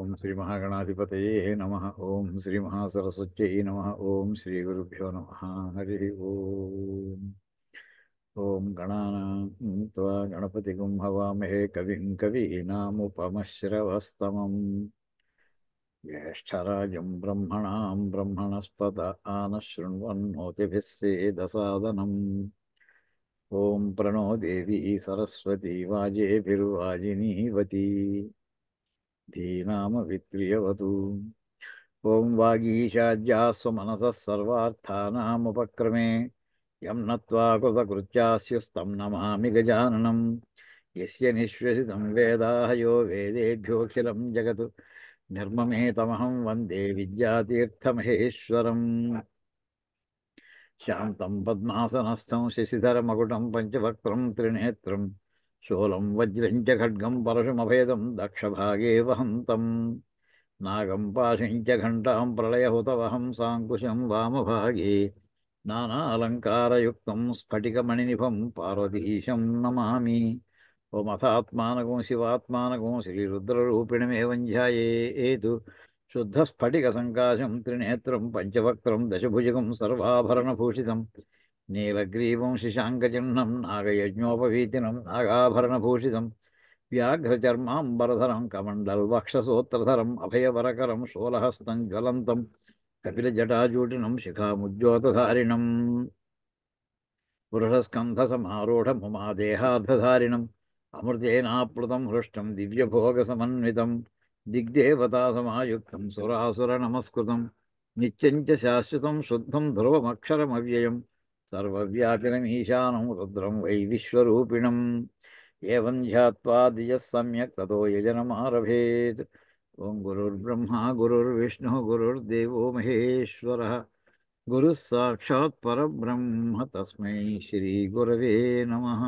ఓం శ్రీ మహాగణాధిపతయే నమః. ఓం శ్రీ మహాసరస్వత్యై నమః. ఓం శ్రీ గురుభ్యో నమః. హరి ఓం. ఓం గణానాం త్వా గణపతిగుం హవామహే కవిం కవీనాముపమశ్రవస్తమం జ్యేష్ఠరాజం బ్రహ్మణాం బ్రహ్మణస్పత ఆనశృణ్వన్నోతిభిः సేదసాదనం. ఓం ప్రణో దేవీ సరస్వతీ వాజేభిర్వాజినీవతి ధీనామవిత్రియవతు. ఓం వాగీశాద్యాస్వ మనసः సర్వార్థానాముపక్రమే యం నత్వా కృతకృత్యాస్యుస్తం నమామి గజాననం. యస్య నిశ్వసితం వేదాః యో వేదేభ్యోऽఖిలం జగత్ నిర్మమేతమహం వందే విద్యాతీర్థమహేశ్వరం. శాంతం పద్మాసనస్థం శశిధరమకుటం పంచవక్త్రం త్రినేత్రం శూలం వజ్రం చ ఖడ్గం పరశుమభేదం దక్షభాగే వహంతం నాగం పాశం చ ఘంటాం ప్రళయహుతవహం సాంకుశం వామభాగే నానాలంకారయుక్తం స్ఫటికమణినిభం పార్వతీశం నమామి. ఓమథాత్మానకం శివాత్మానకం శ్రీరుద్రరూపిణమేవం ధ్యాయేతు శుద్ధస్ఫటికసంకాశం త్రినేత్రం పంచవక్త్రం దశభుజగం సర్వాభరణభూషితం నీలగ్రీవం శశాంకచిహ్నం నాగయజ్ఞోపవీతినం నాగాభరణభూషితం వ్యాఘ్రచర్మాంబరధరం కమండల్వక్షసూత్రధరం అభయవరకరం శూలహస్తం జ్వలంతం కపిలజటాజూటినం శిఖాముజ్జోతధారిణం పురుషస్కంధసమారూఢముమాదేహార్ధధారిణం అమృతేనాప్లుతం హృష్టం దివ్యభోగసమన్వితం దిగ్దేవతాసమాయుక్తం సురాసురనమస్కృతం నిత్యం చ శాశ్వతం శుద్ధం ధ్రువమక్షరమవ్యయం సర్వవ్యాపినమీశానం రుద్రం వై విశ్వరూపిణం. ఏవం ధ్యాత్వా ధియః సమ్యక్ తతో యజనమారభేత్. ఓం గురుర్బ్రహ్మ గురుర్విష్ణుః గురుర్దేవో మహేశ్వరః గురుః సాక్షాత్ పరబ్రహ్మ తస్మై శ్రీ గురవే నమః.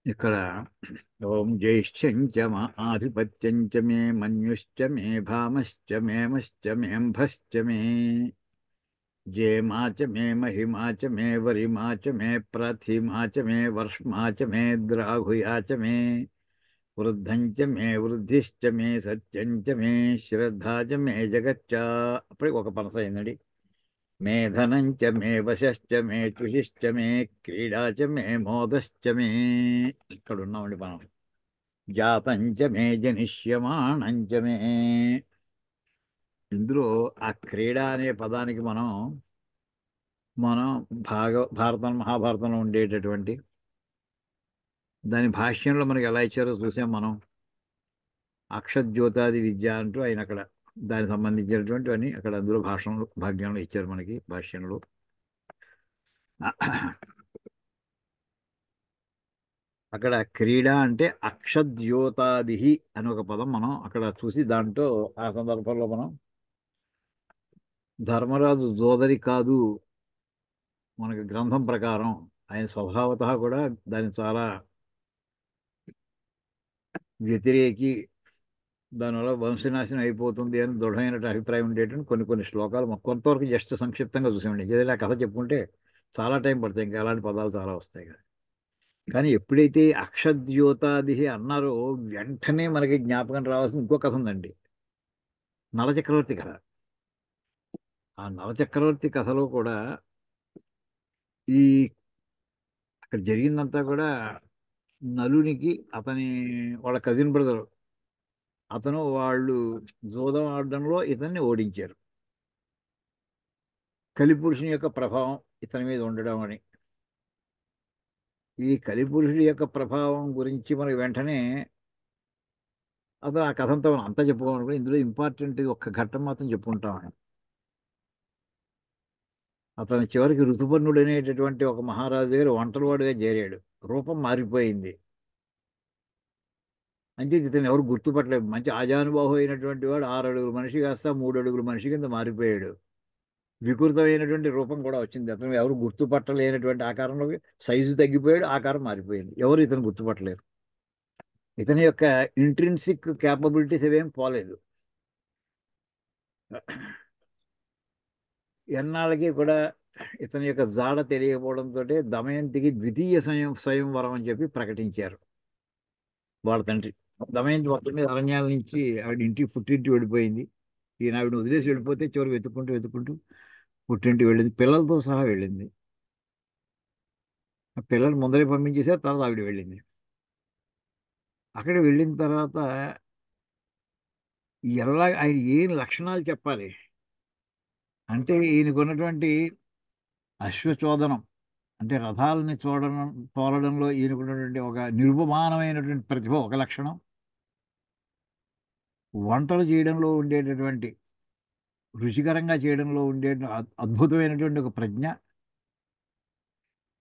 ఇక్కడ ఓం జ్యేష్ఠ్యం చ ఆధిపత్యం చ మే మన్యుశ్చ మే భామశ్చ మేమశ్చ మేంభశ్చ మే జేమా చ మే మహిమా చ మే వరిమా చ మే ప్రథిమా చ మే వర్ష్మా చ మే ద్రాఘుయా చ మే వృద్ధం చ మే వృద్ధిశ్చ మే సత్యం చ మే శ్రద్ధా చ మే జగచ్చ. అప్పటికి ఒక పనస అయిందండి. మే ధనం చ మే వశశ్చ మే చుషిశ్చ మే క్రీడా చ మే మోదశ్చ మే. ఇక్కడ ఉన్నామండి మనం. జాతం చ మే జనిష్యమాణం చ మే. ఇందులో ఆ క్రీడ అనే పదానికి మనం భారతం మహాభారతంలో ఉండేటటువంటి దాని భాష్యంలో మనకి ఎలా ఇచ్చారో చూసాం మనం. అక్షజ్యోతాది విద్య అంటూ ఆయన అక్కడ దానికి సంబంధించినటువంటివన్నీ అక్కడ అందులో భాగ్యంలో ఇచ్చారు మనకి భాష్యంలో. అక్కడ క్రీడ అంటే అక్షద్యోతాది అని ఒక పదం మనం అక్కడ చూసి దాంట్లో ఆ సందర్భంలో మనం ధర్మరాజు జోదరి కాదు మనకి గ్రంథం ప్రకారం ఆయన స్వభావత కూడా దాన్ని చాలా వ్యతిరేకి, దానివల్ల వంశనాశనం అయిపోతుంది అని దృఢమైన అభిప్రాయం ఉండేటువంటి కొన్ని శ్లోకాలు కొంతవరకు జస్ట్ సంక్షిప్తంగా చూసామండి. ఏదైనా కథ చెప్పుకుంటే చాలా టైం పడుతుంది, ఇంకా అలాంటి పదాలు చాలా వస్తాయి కదా. కానీ ఎప్పుడైతే అక్షద్యోతాది అన్నారో వెంటనే మనకి జ్ఞాపకం రావాల్సిన ఇంకో కథ ఉందండి, నలచక్రవర్తి కథ. ఆ నలచక్రవర్తి కథలో కూడా ఈ అక్కడ జరిగిందంతా కూడా నలునికి వాళ్ళ కజిన్ బ్రదర్ వాళ్ళు జూదం ఆడడంలో ఇతన్ని ఓడించారు. కలిపురుషుని యొక్క ప్రభావం ఇతని మీద ఉండడం అని. ఈ కలిపురుషుడి యొక్క ప్రభావం గురించి మనకి వెంటనే అతను ఆ కథంతా మనం అంతా చెప్పుకోవాలనుకో, ఇందులో ఇంపార్టెంట్ ఒక్క ఘట్టం మాత్రం చెప్పుకుంటామని. అతను చివరికి ఋతుపర్ణుడు అనేటటువంటి ఒక మహారాజు దగ్గర ఒంటరివాడుగా చేరాడు. రూపం మారిపోయింది. అంటే ఇతను ఎవరు గుర్తుపట్టలేదు. మంచి ఆజానుబాహు అయినటువంటి వాడు 6 అడుగుల మనిషి కాస్త 3 అడుగుల మనిషి కింద మారిపోయాడు. వికృతమైనటువంటి రూపం కూడా వచ్చింది. అతను ఎవరు గుర్తుపట్టలేనటువంటి ఆకారంలోకి సైజు తగ్గిపోయాడు, ఆకారం మారిపోయింది. ఎవరు ఇతను గుర్తుపట్టలేరు. ఇతని యొక్క ఇంట్రిన్సిక్ క్యాపబిలిటీస్ ఏవేం పోలేదు. ఎన్నాళ్ళకి కూడా ఇతని యొక్క జాడ తెలియకపోవడంతో దమయంతికి ద్వితీయ స్వయంవరం అని చెప్పి ప్రకటించారు వాళ్ళ తండ్రి. దమయంతి మొత్తం మీద అరణ్యాల నుంచి ఆవిడ ఇంటికి పుట్టింటి వెళ్ళిపోయింది. ఈయన ఆవిడ వదిలేసి వెళ్ళిపోతే చివరికి వెతుక్కుంటూ వెతుక్కుంటూ పుట్టింటికి వెళ్ళింది, పిల్లలతో సహా వెళ్ళింది. ఆ పిల్లలు ముందరే పంపించేసారు, తర్వాత ఆవిడ వెళ్ళింది. అక్కడ వెళ్ళిన తర్వాత ఎలా ఆయన ఏం లక్షణాలు చెప్పాలి అంటే, ఈయనకున్నటువంటి అశ్వచోదనం, అంటే రథాలని తోలడంలో ఈయనకున్నటువంటి ఒక నిరుపమానమైనటువంటి ప్రతిభ ఒక లక్షణం, వంటలు చేయడంలో ఉండేటటువంటి రుచికరంగా చేయడంలో ఉండే అద్భుతమైనటువంటి ఒక ప్రజ్ఞ,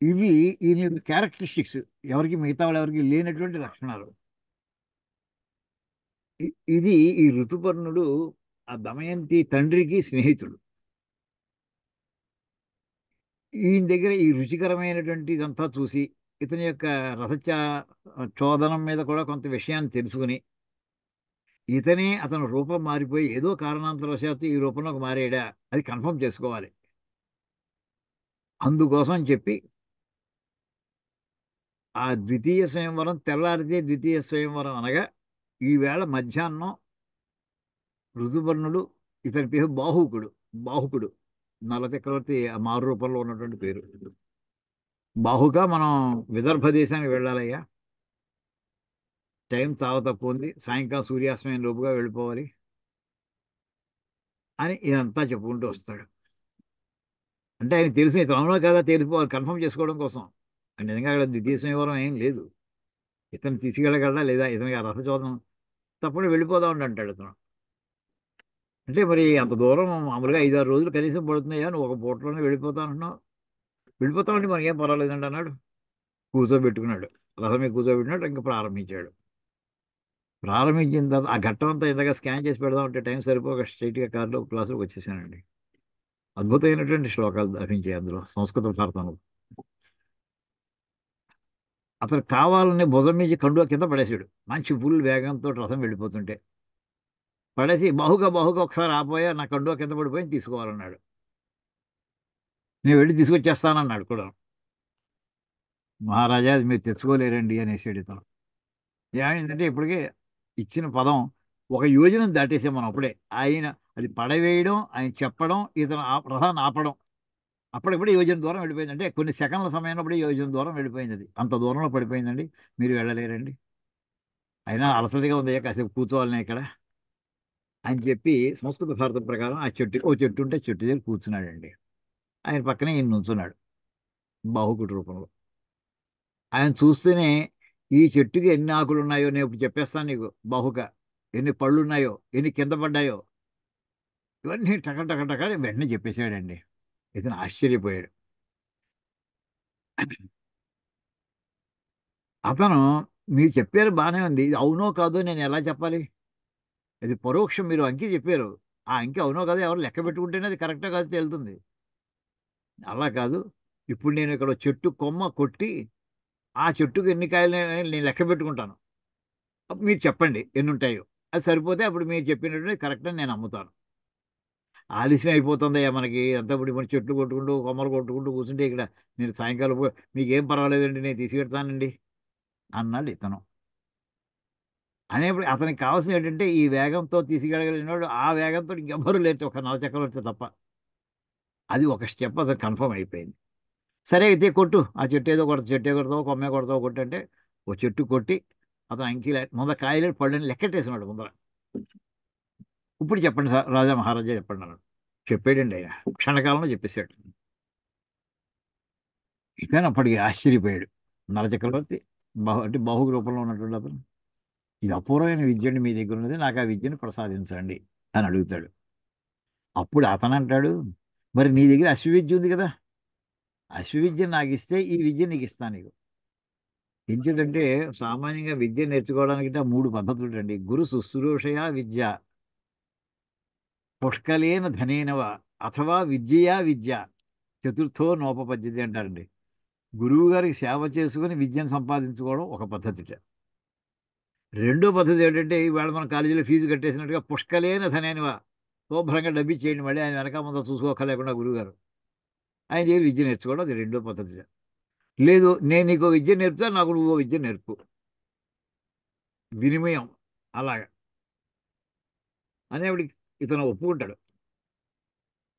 ఇవి ఈయన యొక్క క్యారెక్టరిస్టిక్స్. ఎవరికి మిగతా వాళ్ళు ఎవరికి లేనటువంటి లక్షణాలు. ఇది ఈ ఋతుపర్ణుడు ఆ దమయంతి తండ్రికి స్నేహితుడు. ఈయన దగ్గర ఈ రుచికరమైనటువంటి ఇదంతా చూసి ఇతని యొక్క చోదనం మీద కూడా కొంత విషయాన్ని తెలుసుకుని, ఇతనే అతని రూపం మారిపోయి ఏదో కారణాంతరవశాత్తు ఈ రూపంలోకి మారాడా అది కన్ఫర్మ్ చేసుకోవాలి. అందుకోసం చెప్పి ఆ ద్వితీయ స్వయంవరం తెల్లారితే ద్వితీయ స్వయంవరం అనగా ఈవేళ మధ్యాహ్నం ఋతుపర్ణుడు, ఇతని పేరు బాహుకుడు. బాహుకుడు నల చక్రవర్తి ఆ మారు రూపంలో ఉన్నటువంటి పేరు. బాహుక మనం విదర్భ దేశానికి వెళ్ళాలయ్యా, టైం చాలా తక్కువ ఉంది, సాయంకాలం సూర్యాస్తమయం లోపుగా వెళ్ళిపోవాలి అని ఇదంతా చెప్పుకుంటూ వస్తాడు. అంటే ఆయన తెలిసి ఇతను అవునో కదా తెలిసిపోవాలి, కన్ఫర్మ్ చేసుకోవడం కోసం. అంటే నిజంగా అక్కడ ద్వితీయ స్వయంవరం ఏం లేదు. ఇతను తీసుకెళ్ళగలడా లేదా, ఇతనికి ఆ రథచోదనం తప్పకుండా వెళ్ళిపోదాం అంటాడు ఇతను. అంటే మరి అంత దూరం మామూలుగా 5-6 రోజులు కనీసం పడుతున్నాయా, నువ్వు ఒక పూటలోనే వెళ్ళిపోతా అంటున్నావు. వెళ్ళిపోతామండి మనకేం పర్వాలేదండి అన్నాడు. కూర్చోబెట్టుకున్నాడు, రథం మీద కూర్చోబెట్టినాడు, ఇంకా ప్రారంభించాడు. ప్రారంభించిన తర్వాత ఆ ఘట్టం అంతా ఇంతగా స్కాన్ చేసి పెడదాం అంటే టైం సరిపోక స్ట్రైట్గా కార్లో క్లాసులోకి వచ్చేసానండి. అద్భుతమైనటువంటి శ్లోకాలు ధరించాయి అందులో, సంస్కృత భారతంలో. అతను కావాలని భుజం మీద కండువా కింద పడేసాడు, మంచి ఫుల్ వేగంతో రథం వెళ్ళిపోతుంటే పడేసి బాహుగా బాహుగా ఒకసారి ఆపోయా, నా కండువా కింద పడిపోయి తీసుకోవాలన్నాడు. నేను వెళ్ళి తీసుకొచ్చేస్తానన్నాడు కూడా. మహారాజా అది మీరు తెచ్చుకోలేరండి అనేసాడు ఇతను. ఏమైందంటే ఇప్పటికే ఇచ్చిన పదం ఒక యోజనం దాటేసాం మనం అప్పుడే. ఆయన అది పడవేయడం, ఆయన చెప్పడం, ఇతను రథాన్ని ఆపడం, అప్పుడప్పుడే యోజన దూరం వెళ్ళిపోయింది. అంటే కొన్ని సెకండ్ల సమయంలో అప్పుడే యోజన దూరం వెళ్ళిపోయింది. అది అంత దూరంలో పడిపోయిందండి, మీరు వెళ్ళలేరండి. అయినా అలసటగా ఉంది, కాసేపు కూర్చోవాలని ఇక్కడ అని చెప్పి సంస్కృత భారతం ప్రకారం ఆ చెట్టు, ఓ చెట్టు ఉంటే చెట్టు దగ్గర కూర్చున్నాడండి. ఆయన పక్కనే ఈయన నుంచున్నాడు బాహుకుడి రూపంలో. ఆయన చూస్తేనే ఈ చెట్టుకి ఎన్ని ఆకులు ఉన్నాయో నేను ఇప్పుడు చెప్పేస్తాను నీకు బాహుక, ఎన్ని పళ్ళు ఉన్నాయో, ఎన్ని కింద పడ్డాయో, ఇవన్నీ టక టక టక వెంటనే చెప్పేశాడండి. ఇతను ఆశ్చర్యపోయాడు. అతను, మీరు చెప్పారు బాగానే ఉంది, ఇది అవునో కాదో నేను ఎలా చెప్పాలి, ఇది పరోక్షం, మీరు అంకి చెప్పారు, ఆ అంకి అవునో కాదో ఎవరు లెక్క పెట్టుకుంటేనే అది కరెక్టో కాదో తేలుతుంది. అలా కాదు, ఇప్పుడు నేను ఇక్కడ చెట్టు కొమ్మ కొట్టి ఆ చెట్టుకు ఎన్ని కాయలు నేను లెక్క పెట్టుకుంటాను, అప్పుడు మీరు చెప్పండి ఎన్ని ఉంటాయో, అది సరిపోతే అప్పుడు మీరు చెప్పినట్టు కరెక్ట్ అని నేను అమ్ముతాను. ఆలస్యం అయిపోతుందయ్యా మనకి అంతా, ఇప్పుడు మన చెట్లు కొట్టుకుంటూ కొమ్మలు కొట్టుకుంటూ కూర్చుంటే ఇక్కడ నేను సాయంకాలం మీకేం పర్వాలేదండి నేను తీసుకెడతానండి అన్నాడు ఇతను. అనేప్పుడు అతనికి కావాల్సిన ఏంటంటే ఈ వేగంతో తీసుకెళ్ళగలిగినవాడు, ఆ వేగంతో ఇంకెవ్వరూ లేరు ఒక నవచక్రవర్తి తప్ప. అది ఒక స్టెప్ అతను కన్ఫర్మ్ అయిపోయింది. సరే అయితే కొట్టు, ఆ చెట్టు ఏదో కొడతా, చెట్టు కొడతావు కొమ్మే కొడతావు కొట్టు అంటే ఓ చెట్టు కొట్టి అతను అంకీల ముందర కాయలు పళ్ళని లెక్కట్టేసినాడు ముందర. ఇప్పుడు చెప్పండి సార్ రాజా మహారాజా చెప్పండి అన్నాడు. చెప్పాడండి ఆయన, క్షణకాలంలో చెప్పేశాడు. ఇతను అప్పటికి ఆశ్చర్యపోయాడు. నరచక్రవర్తి అంటే బాహు రూపంలో ఉన్నటువంటి అతను, ఇది అపూర్వమైన విద్య అండి మీ దగ్గర ఉన్నది, నాకు ఆ విద్యను ప్రసాదించండి అని అడుగుతాడు. అప్పుడు అతను అంటాడు, మరి నీ దగ్గర అశ్వవిద్య ఉంది కదా, అశ్వవిద్య నాకు ఇస్తే ఈ విద్య నీకు ఇస్తాను నీకు. ఎందుకంటే సామాన్యంగా విద్య నేర్చుకోవడానికి 3 పద్ధతులు అండి. గురు శుశ్రూషయ విద్య, పుష్కలేన ధనేనవ, అథవా విద్యయా విద్య, చతుర్థో నోపపద్యత అంటారండి. గురువు గారికి సేవ చేసుకుని విద్యను సంపాదించుకోవడం ఒక పద్ధతి. రెండో పద్ధతి ఏంటంటే ఇవాళ మన కాలేజీలో ఫీజు కట్టేసినట్టుగా పుష్కలేన ధనేనివా, శుభ్రంగా డబ్బిచ్చేయండి, మళ్ళీ ఆయన వెనక ముందు చూసుకోకలేకుండా గురువుగారు ఆయన దగ్గర విద్య నేర్చుకోవడం, అది రెండో పద్ధతి. లేదు నేను నీకు విద్య నేర్పుతా, నాకు నువ్వు విద్య నేర్పు. వినిమయం అలాగా అనేవాడికి ఇతను ఒప్పుకుంటాడు.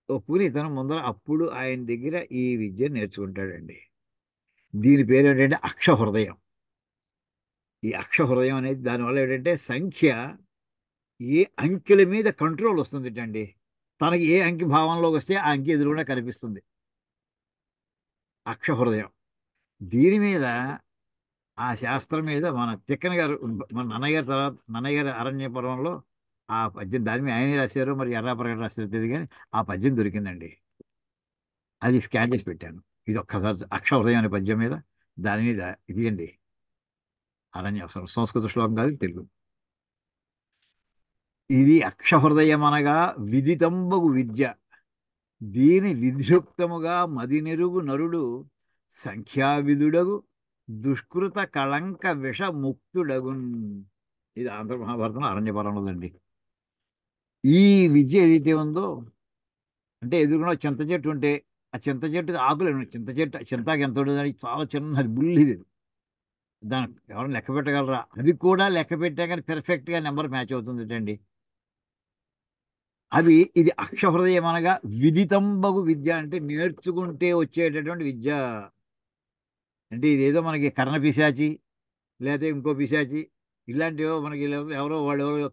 ఒప్పుకుని ఇతను ముందర అప్పుడు ఆయన దగ్గర ఈ విద్య నేర్చుకుంటాడండి. దీని పేరు ఏంటంటే అక్ష హృదయం. ఈ అక్ష హృదయం అనేది దానివల్ల ఏంటంటే సంఖ్య ఏ అంకెల మీద కంట్రోల్ వస్తుందిటండి. తనకి ఏ అంకి భావంలోకి వస్తే ఆ అంకి ఎదురుగుండా కనిపిస్తుంది. అక్ష హృదయం. దీని మీద ఆ శాస్త్రం మీద మన తిక్కన గారు, మన నన్నయ్య గారి తర్వాత నన్నయ్య గారి అరణ్య పర్వంలో ఆ పద్యం దాని మీద ఆయనే రాశారు, మరి ఎర్రాప్రగడ రాశారు తెలియదు కానీ ఆ పద్యం దొరికిందండి. అది స్కాన్ చేసి పెట్టాను. ఇది ఒక్కసారి అక్ష హృదయం అనే పద్యం మీద దాని మీద ఇది అండి అరణ్య సంస్కృత శ్లోకం కాదు, తెలుగు. ఇది అక్ష హృదయం అనగా విదితంబగు విద్య. దీని విధ్యుక్తముగా మదినెరుగు నరుడు సంఖ్యావిధుడగు దుష్కృత కళంక విషముక్తుడగున్. ఇది ఆంధ్ర మహాభారతంలో అరణ్యపర్వంలో ఉందండి. ఈ విద్య ఏదైతే ఉందో, అంటే ఎదురుగా చింత చెట్టు ఉంటే ఆ చింత చెట్టుకి ఆకులు ఉన్నాయి. చింత చెట్టు చింతాకు ఎంత ఉంటుంది, చాలా చిన్నది బుల్లిది. దాన్ని ఎవరైనా లెక్క పెట్టగలరా? అది కూడా లెక్క పెట్టా కానీ పెర్ఫెక్ట్ గా నెంబర్ మ్యాచ్ అవుతుంది అండి. అది ఇది అక్షహృదయం అనగా విదితంబగు విద్య, అంటే నేర్చుకుంటే వచ్చేటటువంటి విద్య. అంటే ఇదేదో మనకి కర్ణ పిశాచి లేదా ఇంకో పిశాచి ఇలాంటివో మనకి ఎవరో వాళ్ళు ఎవరో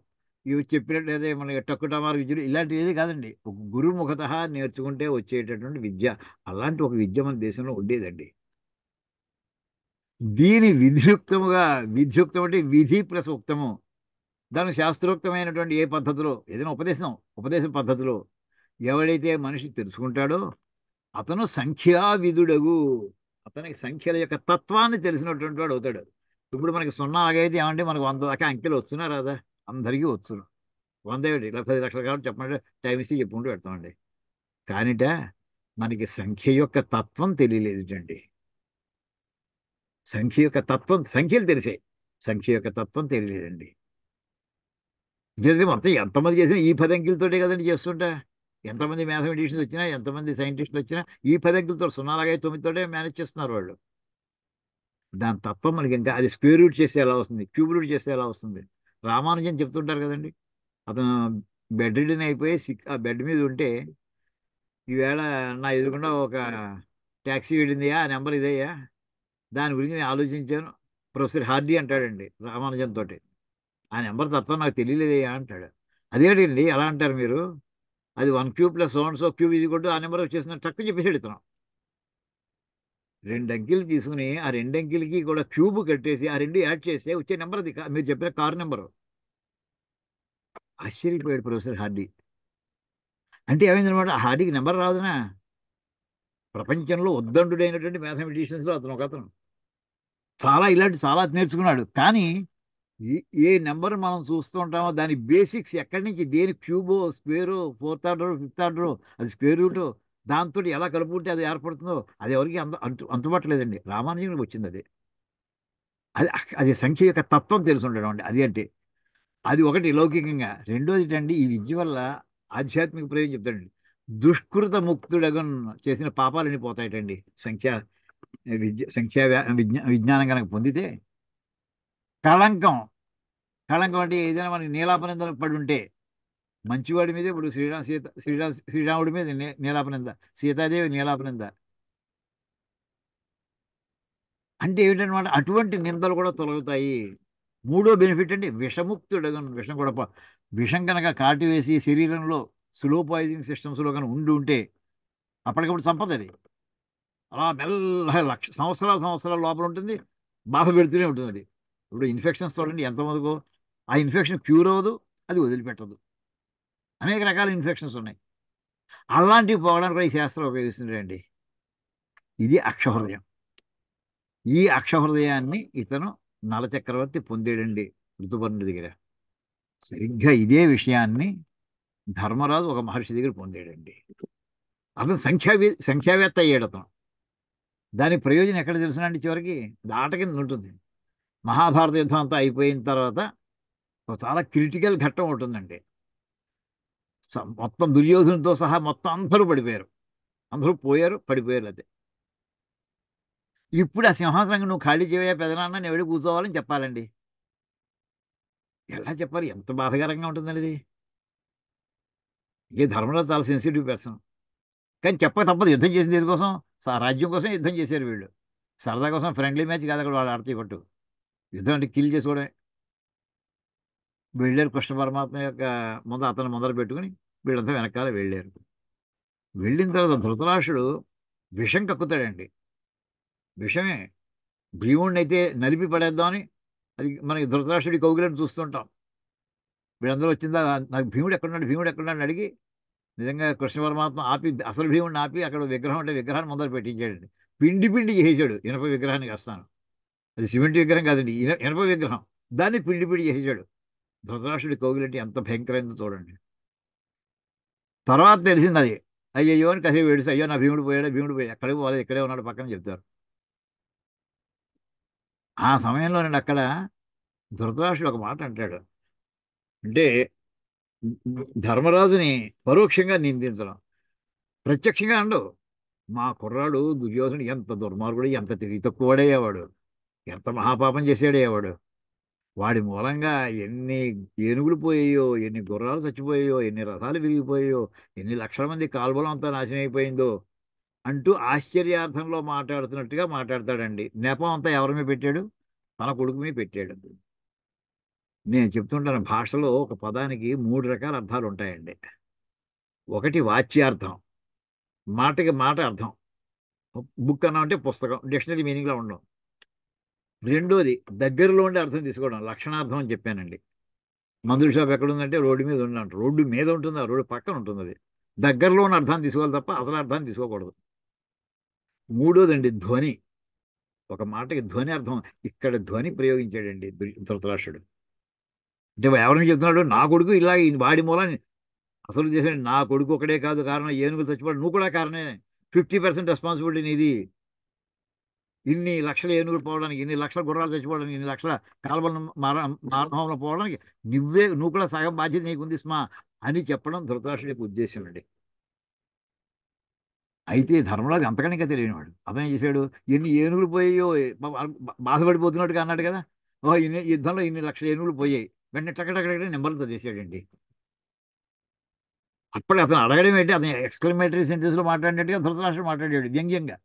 ఇవి చెప్పినట్టు లేదా మనకి టక్కుటమారు విద్యలు ఇలాంటివి ఏది కాదండి. ఒక గురుముఖత నేర్చుకుంటే వచ్చేటటువంటి విద్య. అలాంటి ఒక విద్య మన దేశంలో ఉండేదండి. దీని విధియుక్తముగా, విధియుక్తం అంటే విధి ప్లస్ ఉక్తము, దానికి శాస్త్రోక్తమైనటువంటి ఏ పద్ధతిలో ఏదైనా ఉపదేశ పద్ధతిలో ఎవడైతే మనిషి తెలుసుకుంటాడో అతను సంఖ్యావిధుడగు, అతనికి సంఖ్యల యొక్క తత్వాన్ని తెలిసినటువంటి వాడు అవుతాడు. ఇప్పుడు మనకి సున్నా అలాగైతే ఏమంటే మనకు 100 దాకా అంకెలు వచ్చునా రాదా? అందరికీ వచ్చును. 100 ఏమిటి ఇలా 10 లక్షలు కాబట్టి చెప్పమంటే టైం ఇస్తే చెప్పుకుంటూ పెడతామండి. కానిట మనకి సంఖ్య యొక్క తత్వం తెలియలేదుటండి. సంఖ్య యొక్క తత్వం, సంఖ్యలు తెలిసాయి, సంఖ్య యొక్క తత్వం తెలియలేదండి. నిజంగా మొత్తం ఎంతమంది చేసినా ఈ 10 అంకెలతోటే కదండి చేస్తుంటా. ఎంతమంది మ్యాథమెటిషియన్స్ వచ్చినా, ఎంతమంది సైంటిస్టులు వచ్చినా ఈ 10 అంకెలతో, 0 అలాగే 9 తోటే మేనేజ్ చేస్తున్నారు వాళ్ళు. దాని తత్వం మనకి ఇంకా అది స్క్వేర్ రూట్ చేస్తే ఎలా వస్తుంది, క్యూబ్ రూట్ చేస్తే ఎలా వస్తుంది. రామానుజన్ చెప్తుంటారు కదండి. అతను బెడ్ రిడన్ అయిపోయి ఆ బెడ్ మీద ఉంటే ఈవేళ నా ఎదురుకుండా ఒక ట్యాక్సీ వెళ్ళిందియా, ఆ నెంబర్ ఇదయ్యా, దాని గురించి నేను ఆలోచించాను. ప్రొఫెసర్ హార్డీ అంటాడండి రామానుజన్ తోటి, ఆ నెంబర్ తత్వం నాకు తెలియలేదయ్యా అంటాడు. అదేంటండి అలా అంటారు మీరు? అది 1³ ప్లస్ సో క్యూబ్ ఇది కొట్టు ఆ నెంబర్ వచ్చేసిన టక్కు చెప్పేసాడు ఇతను. 2 అంకెలు తీసుకుని ఆ 2 అంకెలకి కూడా క్యూబ్ కట్టేసి ఆ రెండు యాడ్ చేస్తే వచ్చే నెంబర్ అది మీరు చెప్పిన కారు నెంబరు. ఆశ్చర్యపోయాడు ప్రొఫెసర్ హార్డీ. అంటే ఏమైందనమాట, హార్డీకి నెంబర్ రాదునా. ప్రపంచంలో ఉద్దండుడైనటువంటి మ్యాథమెటిషియన్స్ లో అతను ఒక అతను. చాలా నేర్చుకున్నాడు. కానీ ఏ ఏ నెంబర్ మనం చూస్తూ ఉంటామో దాని బేసిక్స్ ఎక్కడి నుంచి, దేని క్యూబో, స్క్వేరో, ఫోర్త్ ఆర్డర్, ఫిఫ్త్ ఆర్డర్, అది స్క్వేర్ రూట్, దాంతో ఎలా కలుపుకుంటే అది ఏర్పడుతుందో అది ఎవరికి అంతుపట్టలేదండి. రామానుజునికి వచ్చింది అది. అది సంఖ్య యొక్క తత్వం తెలిసి ఉండడం అండి. అది అంటే అది ఒకటి లౌకికంగా. రెండోది అండి, ఈ విద్య వల్ల ఆధ్యాత్మిక ప్రయోజనం చెప్తాడండి. దుష్కృత ముక్తుడగన్, చేసిన పాపాలన్నీ పోతాయటండి. విజ్ఞానం కనుక పొందితే. కళంకం, కళంకం అంటే ఏదైనా మనకి నీలాపనిందలు పడి ఉంటే, మంచివాడి మీద ఇప్పుడు శ్రీరాముడి మీద నీలాపనింద, సీతాదేవి నీలాపనింద అంటే ఏమిటనమాట, అటువంటి నిందలు కూడా తొలగుతాయి. మూడో బెనిఫిట్ అంటే విషముక్తుడగను, విషం కూడా విషం కనుక కాటు వేసి శరీరంలో స్లో పాయిజనింగ్ సిస్టమ్స్ లో కనుక ఉంటే అప్పటికప్పుడు సంపద అది అలా మెల్లగా సంవత్సరాల లోపల ఉంటుంది, బాధ పెడుతూనే ఉంటుంది అది. ఇప్పుడు ఇన్ఫెక్షన్స్ చూడండి ఎంతమందికో, ఆ ఇన్ఫెక్షన్ క్యూర్ అవ్వదు, అది వదిలిపెట్టదు. అనేక రకాల ఇన్ఫెక్షన్స్ ఉన్నాయి. అలాంటివి పోవడానికి కూడా ఈ శాస్త్రం ఉపయోగిస్తుందండి. ఇది అక్షహృదయం. ఈ అక్షహృదయాన్ని ఇతను నలచక్రవర్తి పొందేడండి ఋతుపర్ణుడి దగ్గర. సరిగ్గా ఇదే విషయాన్ని ధర్మరాజు ఒక మహర్షి దగ్గర పొందాడండి. అతను సంఖ్యావేత్త అయ్యాడు అతను. దాని ప్రయోజనం ఎక్కడ తెలుసునండి, చివరికి దాట కింద ఉంటుంది. మహాభారత యుద్ధం అంతా అయిపోయిన తర్వాత ఒక చాలా క్రిటికల్ ఘట్టం ఉంటుందండి. మొత్తం దుర్యోధనుతో సహా మొత్తం అందరూ పడిపోయారు, అందరూ పోయారు, పడిపోయారు. అదే ఇప్పుడు ఆ సింహాసనం నువ్వు ఖాళీ చేయవా పెదనాన్న, నేను ఎవడి కూర్చోవాలని చెప్పాలండి. ఎలా చెప్పాలి? ఎంత బాధాకరంగా ఉంటుందండి ఇది. ధర్మరాజు చాలా సెన్సిటివ్ పర్సన్. కానీ చెప్పక తప్పదు. యుద్ధం చేసింది దేనికోసం? రాజ్యం కోసం యుద్ధం చేశారు వీళ్ళు. సరదా కోసం ఫ్రెండ్లీ మ్యాచ్ కాదు అక్కడ వాళ్ళు ఆడితే కొట్టు. యుద్ధం అంటే కిల్ చేసుకోవడమే. వెళ్ళారు కృష్ణ పరమాత్మ యొక్క ముందు అతను మొదలు పెట్టుకుని వీళ్ళంతా వెనకాల వెళ్ళారు. వెళ్ళిన తర్వాత ధృతరాష్ట్రుడు విషం కక్కుతాడండి. విషమే. భీముడిని అయితే నలిపి పడేద్దామని అది మనకి ధృతరాష్ట్రుడి కౌగిలను చూస్తుంటాం. వీళ్ళందరూ వచ్చిందా నాకు భీముడు ఎక్కడున్నాడు, భీముడు ఎక్కడున్నాడు అని అడిగి నిజంగా కృష్ణ పరమాత్మ ఆపి అసలు భీముడిని ఆపి అక్కడ విగ్రహం అంటే విగ్రహాన్ని ముందర పెట్టించాడండి. పిండి పిండి చేసేసాడు ఇనప విగ్రహానికి వస్తాను. అది సిమెంట్ విగ్రహం కాదండి, ఇనప విగ్రహం. దాన్ని పిండి పిండి చేసేసాడు. ధృతరాష్ట్రుడి కౌగిలంటే ఎంత భయంకరైందో చూడండి. తర్వాత తెలిసింది అది. అయ్యయ్యో అని కాసేపు ఏడుస్తాడు. అయ్యో నా భీముడు పోయాడు, భీముడు పోయాడు. ఎక్కడికి పోలేదు, ఇక్కడే ఉన్నాడు పక్కన చెప్తారు. ఆ సమయంలోనండి అక్కడ ధృతరాష్ట్రుడు ఒక మాట అంటాడు. అంటే ధర్మరాజుని పరోక్షంగా నిందించడం, ప్రత్యక్షంగా అండు. మా కుర్రాడు దుర్యోధనుడు ఎంత దుర్మార్గుడు, ఎంత తెలివి తక్కువడయ్యేవాడు, ఎంత మహాపాపం చేసాడయ్యేవాడు. వాడి మూలంగా ఎన్ని ఏనుగులు పోయాయో, ఎన్ని గుర్రాలు చచ్చిపోయాయో, ఎన్ని రథాలు విరిగిపోయాయో, ఎన్ని లక్షల మంది కాల్బలం అంతా నాశనం అయిపోయిందో అంటూ ఆశ్చర్యార్థంలో మాట్లాడుతున్నట్టుగా మాట్లాడతాడండి. నెపం అంతా ఎవరి మీద పెట్టాడు? తన కొడుకు మీద పెట్టాడు. నేను చెప్తుంటాను, భాషలో ఒక పదానికి మూడు రకాల అర్థాలు ఉంటాయండి. ఒకటి వాచ్యార్థం, మాటకి మాట అర్థం. బుక్ అన్నా అంటే పుస్తకం, డిక్షనరీ మీనింగ్లో ఉండడం. రెండోది దగ్గరలో ఉండే అర్థం తీసుకోవడం, లక్షణార్థం అని చెప్పానండి. మందుల షాప్ ఎక్కడ ఉందంటే రోడ్డు మీద ఉందంట. రోడ్డు మీద ఉంటుంది, ఆ రోడ్డు పక్కన ఉంటుంది. అది దగ్గరలో ఉన్న అర్థాన్ని తీసుకోవాలి తప్ప అసలు అర్థాన్ని తీసుకోకూడదు. మూడోదండి ధ్వని. ఒక మాటకి ధ్వని అర్థం. ఇక్కడ ధ్వని ప్రయోగించాడండి ధృతరాష్ట్రుడు. అంటే ఎవరిని చెప్తున్నాడు? నా కొడుకు ఇలా వాడి మూలాన్ని అసలు చేశాడు. నా కొడుకు ఒకడే కాదు కారణం, ఏనుగులు చచ్చిపోవడం నువ్వు కూడా కారణమే. 50% రెస్పాన్సిబిలిటీ నీది. ఇన్ని లక్షల ఏనుగులు పోవడానికి, ఇన్ని లక్షల గుర్రాలు చచ్చిపోవడానికి, ఇన్ని లక్షల కాల్వలను మారణహోమంలో పోవడానికి నువ్వు కూడా సగం బాధ్యత నీకుంది స్మా అని చెప్పడం ధృతరాష్ట్రుడి యొక్క ఉద్దేశం అండి. అయితే ధర్మరాజు అంతకన్నా ఇంకా తెలియనివాడు. అతను ఏం చేశాడు? ఎన్ని ఏనుగులు పోయాయో బాధపడిపోతున్నట్టుగా అన్నాడు కదా. ఓ ఇన్ని యుద్ధంలో ఇన్ని లక్షల ఏనుగులు పోయాయి. వెంటనే టకటకటక నెంబర్లతో చేశాడండి. అప్పుడు అతను అడగడం ఏంటి? అతను ఎక్స్క్లమేటరీ సెంటెన్స్ లో మాట్లాడినట్టుగా ధృతరాష్ట్రుడు మాట్లాడాడు వ్యంగ్యంగా.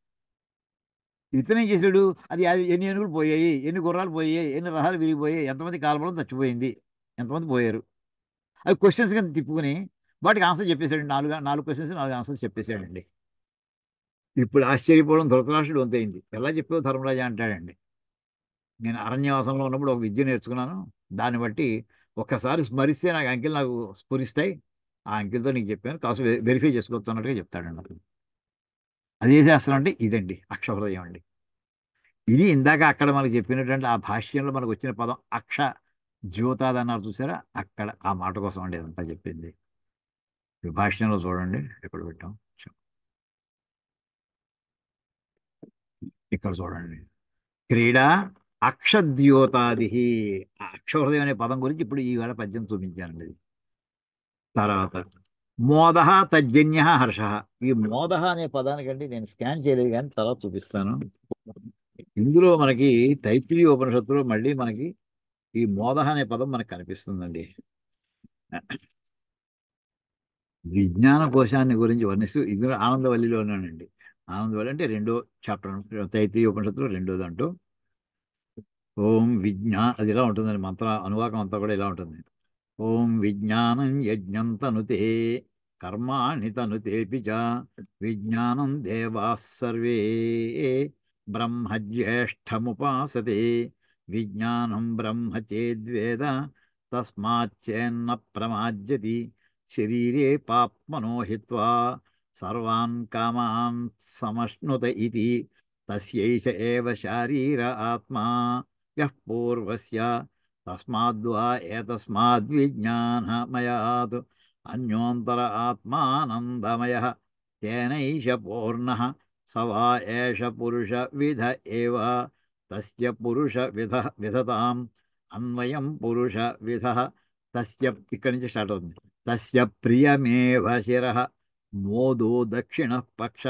ఇతనేం చేశాడు? అది ఎన్ని ఏనుగులు పోయాయి, ఎన్ని గుర్రాలు పోయాయి, ఎన్ని రథాలు విరిగిపోయాయి, ఎంతమంది కాల్బలం చచ్చిపోయింది, ఎంతమంది పోయారు, అవి క్వశ్చన్స్ కింద తిప్పుకుని వాటికి ఆన్సర్ చెప్పేశాడు. నాలుగు నాలుగు క్వశ్చన్స్ 4 ఆన్సర్స్ చెప్పేశాడండి. ఇప్పుడు ఆశ్చర్యపోవడం ధృతరాష్ట్రుడు వంతైంది. ఎలా చెప్పావు ధర్మరాజా అంటాడండి. నేను అరణ్యవాసంలో ఉన్నప్పుడు ఒక విద్య నేర్చుకున్నాను. దాన్ని బట్టి ఒక్కసారి స్మరిస్తే నాకు స్ఫురిస్తాయి. ఆ అంకెలతో నీకు చెప్పాను, కాస్త వెరిఫై చేసుకోవచ్చు అన్నట్టుగా చెప్తాడండి అతను. అది ఏ శాస్త్రం అంటే ఇదండి, అక్షహృదయం అండి. ఇది ఇందాక అక్కడ మనకు చెప్పినటువంటి ఆ భాష్యంలో మనకు వచ్చిన పదం అక్ష జ్యోతాది అన్నారు చూసారా, అక్కడ ఆ మాట కోసం అండి ఇదంతా చెప్పింది. ఈ భాష్యంలో చూడండి ఎక్కడ పెట్టాం. ఇక్కడ చూడండి. క్రీడా అక్షద్యోతాది. ఆ అక్షహృదయం అనే పదం గురించి ఇప్పుడు ఈవేళ పద్యం చూపించానండి. తర్వాత మోద తజ్జన్య హర్ష. ఈ మోద అనే పదానికంటే నేను స్కాన్ చేయలేదు కానీ తర్వాత చూపిస్తాను. ఇందులో మనకి తైత్రీయ ఉపనిషత్తులో మళ్ళీ మనకి ఈ మోద అనే పదం మనకు కనిపిస్తుందండి. విజ్ఞాన కోశాన్ని గురించి వర్ణిస్తూ ఇందులో ఆనందవల్లిలో ఉన్నానండి. ఆనందవల్లి అంటే రెండో చాప్టర్, తైత్రీయ ఉపనిషత్తులో రెండోది అంటూ ఓం అది ఇలా ఉంటుందండి. మంత్ర అనువాకం అంతా కూడా ఇలా ఉంటుంది. ఓం విజ్ఞానం యజ్ఞం తనుతే కర్మాణి తనుతేపి చ విజ్ఞానం దేవాः సర్వే బ్రహ్మజ్యేష్ఠముపాసతే విజ్ఞానం బ్రహ్మ చేద్వేద తస్మాచ్చేన్న ప్రమాద్యతి శరీరే పాప్మనో హిత్వా సర్వాన్ కామాన్ సమశ్నుత ఇతి తస్యైష ఏవ శారీర ఆత్మా యః పూర్వస్య తస్మాద్వా ఏతస్మాద్విజ్ఞానమయాత్ అన్యోంతర ఆత్మానందమయః తేనైష పూర్ణః స వా ఏష పురుష విధ ఏవ తస్య పురుష విధతాం అన్వయం పురుష విధ తస్య. ఇక్కడి నుంచి స్టార్ట్ అవుతుంది. తస్య ప్రియమేవ శిరః మోదో దక్షిణ పక్ష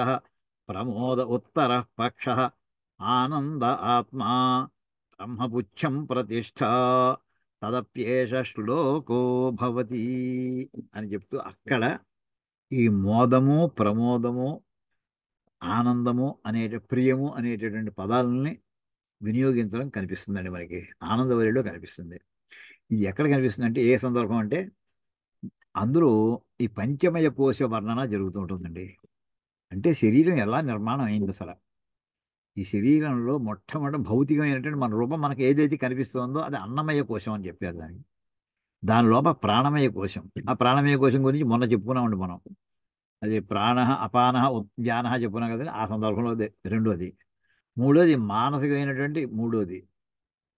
ప్రమోద ఉత్తర పక్ష ఆనంద ఆత్మా బ్రహ్మపుచ్చం ప్రతిష్ఠ తదప్యేష శ్లోకో భవతి అని చెప్తూ అక్కడ ఈ మోదము ప్రమోదము ఆనందము ప్రియము అనేటటువంటి పదాలని వినియోగించడం కనిపిస్తుందండి మనకి. ఆనందవల్లిలో కనిపిస్తుంది. ఇది ఎక్కడ కనిపిస్తుంది అంటే ఏ సందర్భం అంటే అందులో ఈ పంచమయ కోశ వర్ణన జరుగుతూ ఉంటుందండి. అంటే శరీరం ఎలా నిర్మాణం అయింది అసలు. ఈ శరీరంలో మొట్టమొదటి భౌతికమైనటువంటి మన రూపం మనకి ఏదైతే కనిపిస్తుందో అది అన్నమయ కోశం అని చెప్పారు దాన్ని. దాని లోపల ప్రాణమయ కోశం. ఆ ప్రాణమయ కోశం గురించి మొన్న చెప్పుకున్నామండి మనం. అది ప్రాణ అపాన ఉద్యాన చెప్పుకున్నాం కదండి. ఆ సందర్భంలో రెండోది. మూడోది మానసికమైనటువంటి మూడోది.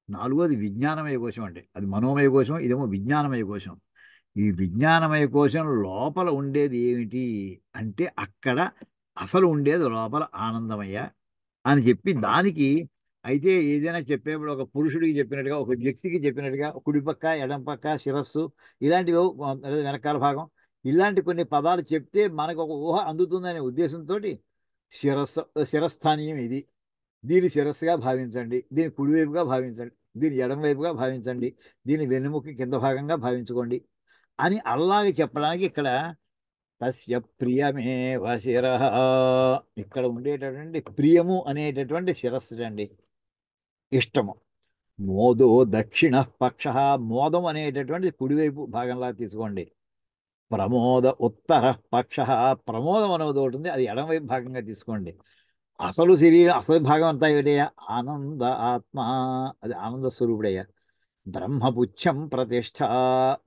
నాలుగోది విజ్ఞానమయ కోశం అండి. అది మనోమయ కోశం, ఇదేమో విజ్ఞానమయ కోశం. ఈ విజ్ఞానమయ కోశం లోపల ఉండేది ఏమిటి అంటే అక్కడ అసలు ఉండేది లోపల ఆనందమయ అని చెప్పి దానికి అయితే ఏదైనా చెప్పేప్పుడు ఒక పురుషుడికి చెప్పినట్టుగా ఒక వ్యక్తికి చెప్పినట్టుగా కుడి పక్క ఎడం పక్క శిరస్సు ఇలాంటివి లేదా వెనకాల భాగం ఇలాంటి కొన్ని పదాలు చెప్తే మనకు ఒక ఊహ అందుతుందనే ఉద్దేశంతో శిరస్సు శిరస్థానీయం ఇది, దీని శిరస్సుగా భావించండి, దీని కుడివైపుగా భావించండి, దీని ఎడం వైపుగా భావించండి, దీని వెన్నెముక కింద భాగంగా భావించుకోండి అని అలాగే చెప్పడానికి ఇక్కడ తస్య ప్రియమేవ శిరః ఇక్కడ ఉండేటటువంటి ప్రియము అనేటటువంటి శిరస్సు అండి, ఇష్టము. మోదో దక్షిణ పక్ష మోదం అనేటటువంటి కుడివైపు భాగంలా తీసుకోండి. ప్రమోద ఉత్తర పక్ష ప్రమోదం అనేది ఒకటి ఉంది, అది ఎడమవైపు భాగంగా తీసుకోండి. అసలు శరీరం అసలు భాగం అంతా ఏమిటయ్యా ఆనంద ఆత్మ, అది ఆనంద స్వరూపుడయ్యా. బ్రహ్మపుచ్చం ప్రతిష్ట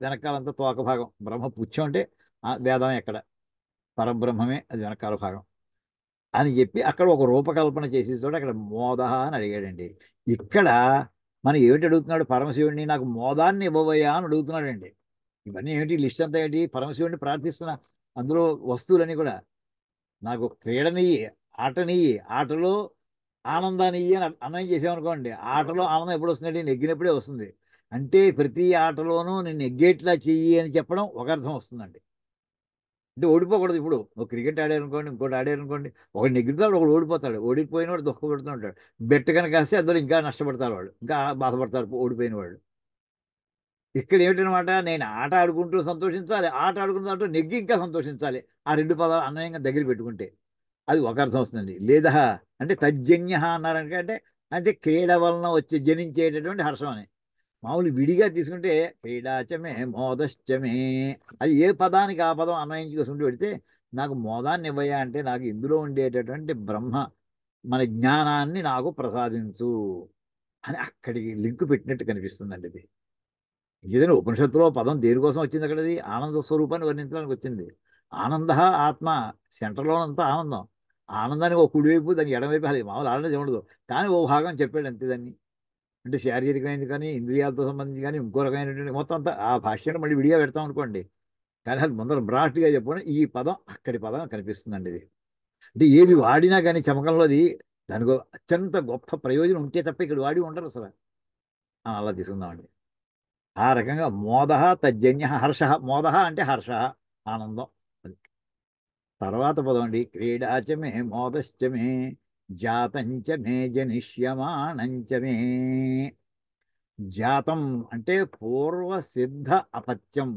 వెనకాలంతా తోక భాగం. బ్రహ్మపుచ్చం అంటే వేదం ఎక్కడ పరబ్రహ్మమే, అది వెనకాల భాగం అని చెప్పి అక్కడ ఒక రూపకల్పన చేసి చోట అక్కడ మోద అని అడిగాడండి. ఇక్కడ మనం ఏమిటి అడుగుతున్నాడు పరమశివుడిని, నాకు మోదాన్ని ఇవ్వబోయా అని అడుగుతున్నాడండి. ఇవన్నీ ఏమిటి లిస్ట్ అంతా ఏంటి, పరమశివుడిని ప్రార్థిస్తున్నా. అందులో వస్తువులన్నీ కూడా నాకు క్రీడనియ్యి, ఆటనియ్యి, ఆటలో ఆనందాన్ని ఇయ్యి అని అన్వయం చేసామనుకోండి. ఆటలో ఆనందం ఎప్పుడు వస్తుందండి, నెగ్గినప్పుడే వస్తుంది. అంటే ప్రతి ఆటలోనూ నేను నెగ్గేట్లా చెయ్యి అని చెప్పడం ఒక అర్థం వస్తుందండి. అంటే ఓడిపోకూడదు. ఇప్పుడు ఒక క్రికెట్ ఆడారనుకోండి, ఇంకోటి ఆడారనుకోండి, ఒకటి నెగ్గుతాడు, ఒకడు ఓడిపోతాడు. ఓడిపోయిన వాడు దుఃఖపడుతూ ఉంటాడు. బెట్ కనుక కాస్తే అందులో ఇంకా నష్టపడతారు వాళ్ళు, ఇంకా బాధపడతారు ఓడిపోయిన వాళ్ళు. ఇక్కడ ఏమిటనమాట, నేను ఆట ఆడుకుంటూ సంతోషించాలి, ఆట ఆడుకున్న దాంట్లో నెగ్గి ఇంకా సంతోషించాలి. ఆ రెండు పదాలు అన్వయంగా దగ్గర పెట్టుకుంటే అది ఒక అర్థం వస్తుందండి. లేదా అంటే తజ్జన్య అన్నారంటే అంటే అంటే క్రీడ వలన వచ్చే జనించేటటువంటి హర్షం అని. మామూలు విడిగా తీసుకుంటే క్రీడాచమే మోదశ్చమే, అది ఏ పదానికి ఆ పదం అన్వయించుకుంటూ పెడితే నాకు మోదాన్ని ఇవ్వయా అంటే నాకు ఇందులో ఉండేటటువంటి బ్రహ్మ మన జ్ఞానాన్ని నాకు ప్రసాదించు అని అక్కడికి లింక్ పెట్టినట్టు కనిపిస్తుందండి ఇది. ఏదైనా ఉపనిషత్తులో పదం దేనికోసం వచ్చింది, అక్కడది ఆనంద స్వరూపాన్ని వర్ణించడానికి వచ్చింది. ఆనంద ఆత్మ సెంటర్లోనంతా ఆనందం. ఆనందానికి ఒక కుడివైపు దానికి ఎడమవైపు అది మామూలు ఆనందం ఉండదు. కానీ ఓ భాగం చెప్పాడు అంతే దాన్ని. అంటే శారీరకమైనది కానీ ఇంద్రియాలతో సంబంధించి కానీ ఇంకో రకమైనటువంటి మొత్తం అంతా ఆ భాష్యాన్ని మళ్ళీ విడిగా పెడతాం అనుకోండి. కానీ అది ముందర బ్రాట్గా చెప్పడం ఈ పదం అక్కడి పదం కనిపిస్తుందండి ఇది. అంటే ఏది వాడినా కానీ చమకంలో అది దానికి అత్యంత గొప్ప ప్రయోజనం ఉంటే తప్ప ఇక్కడ వాడి ఉండరు అసలు. అలా తీసుకుందామండి. ఆ రకంగా మోద తజ్జన్య హర్ష. మోద అంటే హర్ష, ఆనందం. అది తర్వాత పదం అండి క్రీడాచమే మోదశ్చమే జాతంచ మే జనిష్యమాణంచ మే. జాతం అంటే పూర్వ సిద్ధ అపత్యం,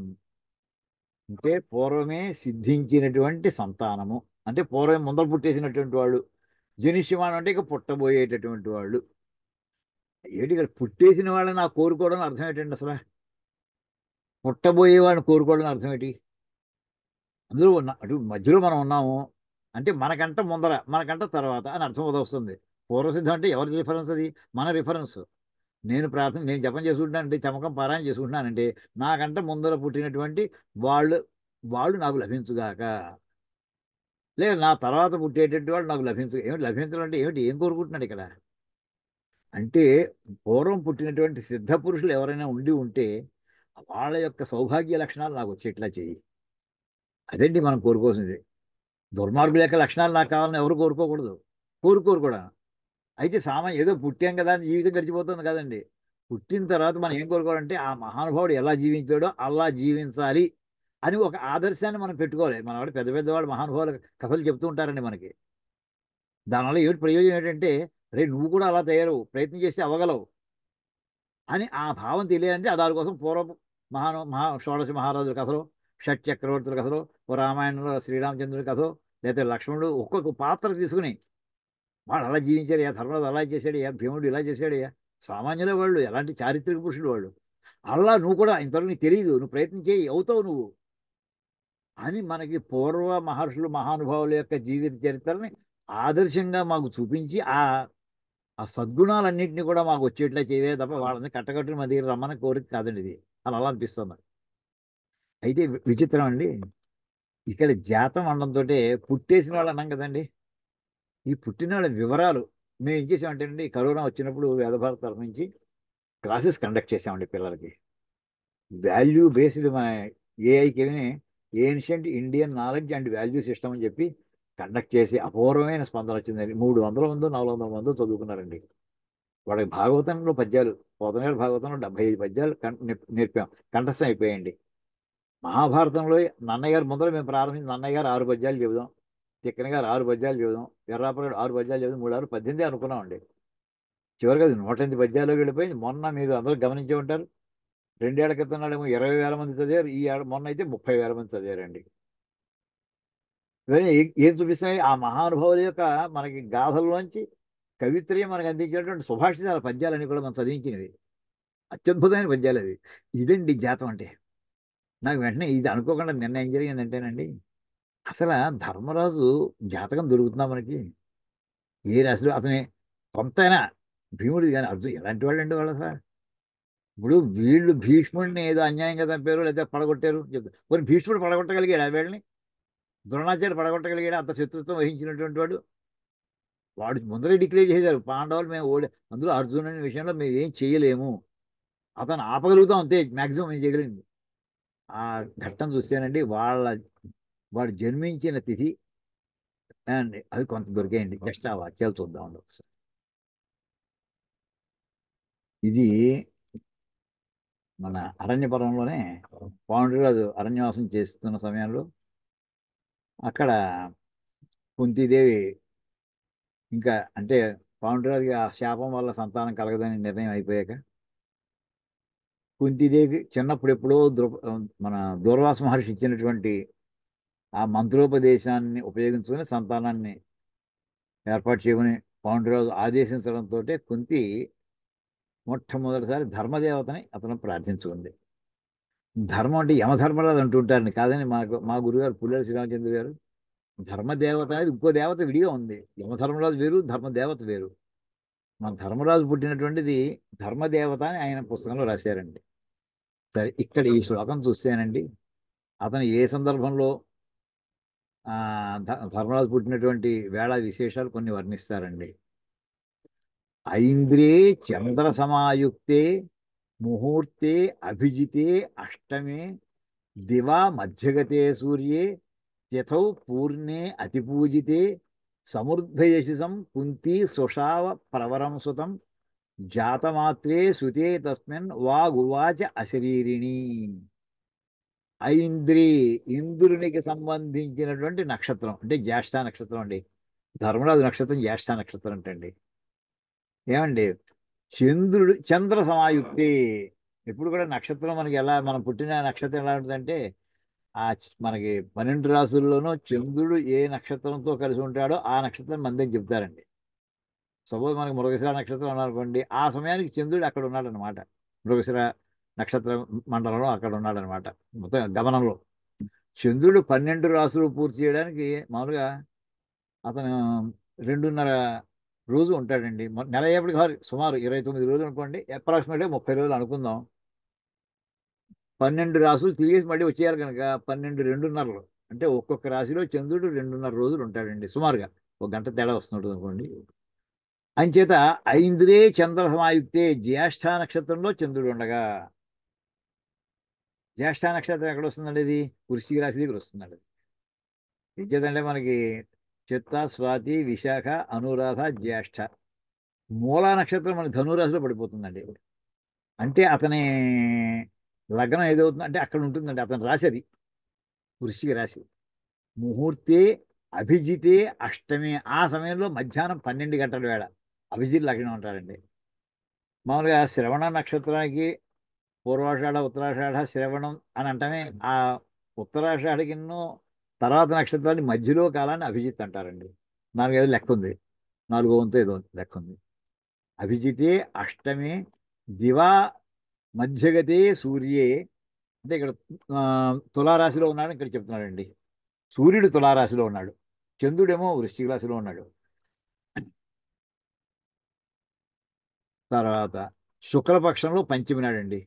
అంటే పూర్వమే సిద్ధించినటువంటి సంతానము, అంటే పూర్వమే ముందర పుట్టేసినటువంటి వాళ్ళు. జనిష్యమానం అంటే ఇక పుట్టబోయేటటువంటి వాళ్ళు. ఏంటి ఇక్కడ పుట్టేసిన వాళ్ళని నాకు కోరుకోవడం అర్థం ఏంటండి అసలు, పుట్టబోయే వాళ్ళని కోరుకోవడం అర్థం ఏంటి. అందులో ఉన్న అటు మధ్యలో మనం ఉన్నాము అంటే మనకంట ముందర మనకంట తర్వాత అని అర్థం వస్తుంది. పూర్వసిద్ధం అంటే ఎవరి రిఫరెన్స్ అది, మన రిఫరెన్స్. నేను జపం చేసుకుంటున్నానంటే చమకం పారాయణ చేసుకుంటున్నానంటే నాకంట ముందర పుట్టినటువంటి వాళ్ళు వాళ్ళు నాకు లభించుగాక, లేదు నా తర్వాత పుట్టేటటువంటి వాళ్ళు నాకు లభించు. ఏమిటి లభించడం అంటే ఏమిటి, ఏం కోరుకుంటున్నాడు ఇక్కడ అంటే పూర్వం పుట్టినటువంటి సిద్ధ పురుషులు ఎవరైనా ఉండి ఉంటే వాళ్ళ యొక్క సౌభాగ్య లక్షణాలు నాకు వచ్చేట్లా చేయి. అదేంటి మనం కోరుకోవాల్సింది. దుర్మార్గుల యొక్క లక్షణాలు నాకు కావాలని ఎవరు కోరుకోకూడదు, కోరుకోరు కూడా. అయితే ఏదో పుట్టాం కదా అని జీవితం గడిచిపోతుంది కదండి. పుట్టిన తర్వాత మనం ఏం కోరుకోవాలంటే ఆ మహానుభావుడు ఎలా జీవించాడో అలా జీవించాలి అని ఒక ఆదర్శాన్ని మనం పెట్టుకోవాలి. మన వాడు పెద్ద పెద్దవాళ్ళు మహానుభావులు కథలు చెప్తూ ఉంటారండి మనకి. దానివల్ల ఏమిటి ప్రయోజనం ఏంటంటే రే నువ్వు కూడా అలా తయారు ప్రయత్నం చేస్తే అవ్వగలవు. అని ఆ భావం తెలియాలంటే ఆ దానికోసం పూర్వపు షోడశ మహారాజుల కథలో, షట్ చక్రవర్తుల కథలో, ఓ రామాయణంలో శ్రీరామచంద్రుడి కథో, లేదా లక్ష్మణుడు ఒక్కొక్క పాత్ర తీసుకుని వాడు అలా జీవించాడయ్యా, ధర్మరాజు అలా చేశాడయ్యా, భీముడు ఇలా చేశాడయ్యా, సామాన్యుల వాళ్ళు ఎలాంటి చారిత్రక పురుషులు వాళ్ళు, అలా నువ్వు కూడా ఇంతవరకు నీకు తెలియదు, నువ్వు ప్రయత్నం చేయి, అవుతావు నువ్వు అని మనకి పూర్వ మహర్షులు మహానుభావుల యొక్క జీవిత చరిత్రని ఆదర్శంగా మాకు చూపించి ఆ సద్గుణాలన్నింటినీ కూడా మాకు వచ్చేట్లా చేయవే తప్ప వాళ్ళని కట్టకట్టుని మా దగ్గర రమ్మని కోరిక కాదండి ఇది. అలా అనిపిస్తుంది నాకు. అయితే విచిత్రం అండి, ఇక్కడ జాతం అనడంతో పుట్టేసిన వాళ్ళు అన్నాం కదండి, ఈ పుట్టిన వాళ్ళ వివరాలు మేము ఏం చేసామంటే అండి, కరోనా వచ్చినప్పుడు వేద భారత తరఫు నుంచి క్లాసెస్ కండక్ట్ చేసామండి పిల్లలకి. వాల్యూ బేస్డ్ మన ఏఐకి ancient Indian knowledge and value system అని చెప్పి కండక్ట్ చేసి అపూర్వమైన స్పందన వచ్చిందండి. 300 మంది 400 మంది చదువుకున్నారండి. వాళ్ళకి భాగవతంలో పద్యాలు, పోతనేడు భాగవతంలో 75 పద్యాలు నేర్పాం, కంఠస్థం అయిపోయాయండి. మహాభారతంలో నన్నయ్య గారు ముందర మేము ప్రారంభించి నన్నయ్య గారు 6 పద్యాలు చెబుదాం, తిక్కన గారు 6 పద్యాలు చెబుదాం, ఎర్రాపరెడ్డి 6 పద్యాలు చెబుదాం, 3 6 18 అనుకున్నామండి. చివరికి అది 108 పద్యాలు వెళ్ళిపోయింది. మొన్న మీరు అందరూ గమనించే ఉంటారు, 2 ఏళ్ల క్రితం నాడేమో 20,000 మంది చదివారు, మొన్న అయితే 30,000 మంది చదివారండి. ఇవన్నీ ఏం చూపిస్తున్నాయి, ఆ మహానుభావుల యొక్క మనకి గాథల్లోంచి కవిత్రయం మనకు అందించినటువంటి సుభాషితాల పద్యాలన్నీ కూడా మనం చదివించినవి, అత్యద్భుతమైన పద్యాలు అవి. ఇదండి జాతం అంటే. నాకు వెంటనే ఇది అనుకోకుండా నిన్న ఏం జరిగిందంటేనండి, అసలు ధర్మరాజు జాతకం దొరుకుతుందా మనకి? ఏ రాశిలో అతని కొంతైనా, భీముడిది కానీ అర్జున్ ఎలాంటి వాళ్ళు అండి వాళ్ళు అసలు? ఇప్పుడు వీళ్ళు భీష్ముడిని ఏదో అన్యాయంగా చంపారు లేదా పడగొట్టారు చెప్తారు, కొన్ని భీష్ముడు పడగొట్టగలిగాడు ఆ వీళ్ళని, ద్రోణాచార్య పడగొట్టగలిగాడు, అంత శత్రుత్వం వహించినటువంటి వాడు. వాడు ముందరే డిక్లేర్ చేశారు, పాండవులు మేము అందులో అర్జునుని విషయంలో మేము ఏం చేయలేము, అతను ఆపగలుగుతాం అంతే, మాక్సిమం మేము చేయగలిగింది. ఆ ఘట్టం చూస్తేనండి, వాడు జన్మించిన తిథి అండి అవి కొంత దొరికాయండి. జస్ట్ ఆ వాక్యాలు చూద్దామండి ఒకసారి. ఇది మన అరణ్యపురంలోనే పాండురాజు అరణ్యవాసం చేస్తున్న సమయంలో అక్కడ కుంతీదేవి, ఇంకా అంటే పాండురాజుకి ఆ శాపం వల్ల సంతానం కలగదని నిర్ణయం అయిపోయాక, కుంతీదేవి చిన్నప్పుడు ఎప్పుడో మన దూర్వాస మహర్షి ఇచ్చినటువంటి ఆ మంత్రోపదేశాన్ని ఉపయోగించుకొని సంతానాన్ని ఏర్పాటు చేయమని పాండురాజు ఆదేశించడంతో కుంతి మొట్టమొదటిసారి ధర్మదేవతని అతను ప్రార్థించుకుంది. ధర్మం అంటే యమధర్మరాజు అంటుంటారని కాదని మా గురుగారు పుల్లెల శ్రీరామచంద్ర గారు, ధర్మదేవత అనేది ఇంకో దేవత విడిగా ఉంది. యమధర్మరాజు వేరు, ధర్మదేవత వేరు. మన ధర్మరాజు పుట్టినటువంటిది ధర్మదేవత అని ఆయన పుస్తకంలో రాశారండి. సరే, ఇక్కడ ఈ శ్లోకం చూస్తేనండి, అతను ఏ సందర్భంలో ఆ ధర్మరాజు పుట్టినటువంటి వేళ విశేషాలు కొన్ని వర్ణిస్తారండి. ఐంద్రే చంద్ర సమాయుక్తే ముహూర్తే అభిజితే అష్టమే దివా మధ్యగతే సూర్యే తిథౌ పూర్ణే అతిపూజితే సమృద్ధయశిసం కుంతి సుషావ ప్రవరం సుతం జాతమాత్రే సుతే తస్మిన్ వాగువాచ అశరీరిణి. ఐంద్రి, ఇంద్రునికి సంబంధించినటువంటి నక్షత్రం అంటే జ్యేష్ఠ నక్షత్రం అండి. ధర్మరాజు నక్షత్రం జ్యేష్ఠ నక్షత్రం అంటండి. ఏమండి, చంద్రుడు చంద్ర సమాయుక్తి. ఎప్పుడు కూడా నక్షత్రం మనకి ఎలా, మనం పుట్టిన నక్షత్రం ఎలా ఉంటుందంటే, మనకి 12 రాసుల్లోనూ చంద్రుడు ఏ నక్షత్రంతో కలిసి ఉంటాడో ఆ నక్షత్రం మందని చెప్తారండి. సపోజ్ మనకి మృగశిర నక్షత్రం ఉన్నారనుకోండి, ఆ సమయానికి చంద్రుడు అక్కడ ఉన్నాడనమాట. మృగశిర నక్షత్ర మండలంలో అక్కడ ఉన్నాడనమాట. మొత్తం గమనంలో చంద్రుడు 12 రాసులు పూర్తి చేయడానికి మామూలుగా అతను 2.5 రోజు ఉంటాడండి. నెల అయ్యేప్పటికి సుమారు 29 రోజులు అనుకోండి, అప్రాక్సిమేట్గా 30 రోజులు అనుకుందాం. 12 రాసులు తిరిగేసి మళ్ళీ వచ్చేయాలి కనుక 12 2.5, అంటే ఒక్కొక్క రాశిలో చంద్రుడు 2.5 రోజులు ఉంటాడండి సుమారుగా. ఒక గంట తేడా వస్తుంటుంది అనుకోండి. అంచేత ఐంద్రే చంద్ర సమాయుక్తే, జ్యేష్ఠ నక్షత్రంలో చంద్రుడు ఉండగా, జ్యేష్ఠ నక్షత్రం ఎక్కడ వస్తుందండి? ఇది వృశ్చిక రాశి దగ్గర వస్తుందండి. ఇంకేదంటే మనకి చిత్త, స్వాతి, విశాఖ, అనురాధ, జ్యేష్ఠ, మూలా నక్షత్రం మన ధనురాశిలో పడిపోతుందండి. అంటే అతని లగ్నం ఏదవుతుంది అంటే అక్కడ ఉంటుందండి, అతని రాశి అది వృశ్చిక రాశి. ముహూర్తే అభిజితే అష్టమి, ఆ సమయంలో మధ్యాహ్నం 12 గంటల వేళ అభిజిత్ లగ్నం అంటారండి. మామూలుగా శ్రవణ నక్షత్రానికి పూర్వాషాఢ ఉత్తరాషాఢ శ్రవణం అని అంటమే. ఆ ఉత్తరాషాఢకిను తర్వాత నక్షత్రాన్ని మధ్యలో కాలాన్ని అభిజిత్ అంటారండి. నాలుగైదు లెక్క ఉంది, నాలుగో వంతు ఏదో లెక్క ఉంది. అభిజితే అష్టమే దివా మధ్యగతే సూర్యే. అంటే ఇక్కడ ఆ, తులారాశిలో ఉన్నాడు ఇక్కడ చెప్తున్నాడండి. సూర్యుడు తులారాశిలో ఉన్నాడు, చంద్రుడేమో వృశ్చిక రాశిలో ఉన్నాడు. తర్వాత శుక్లపక్షంలో పంచమి నాడండి.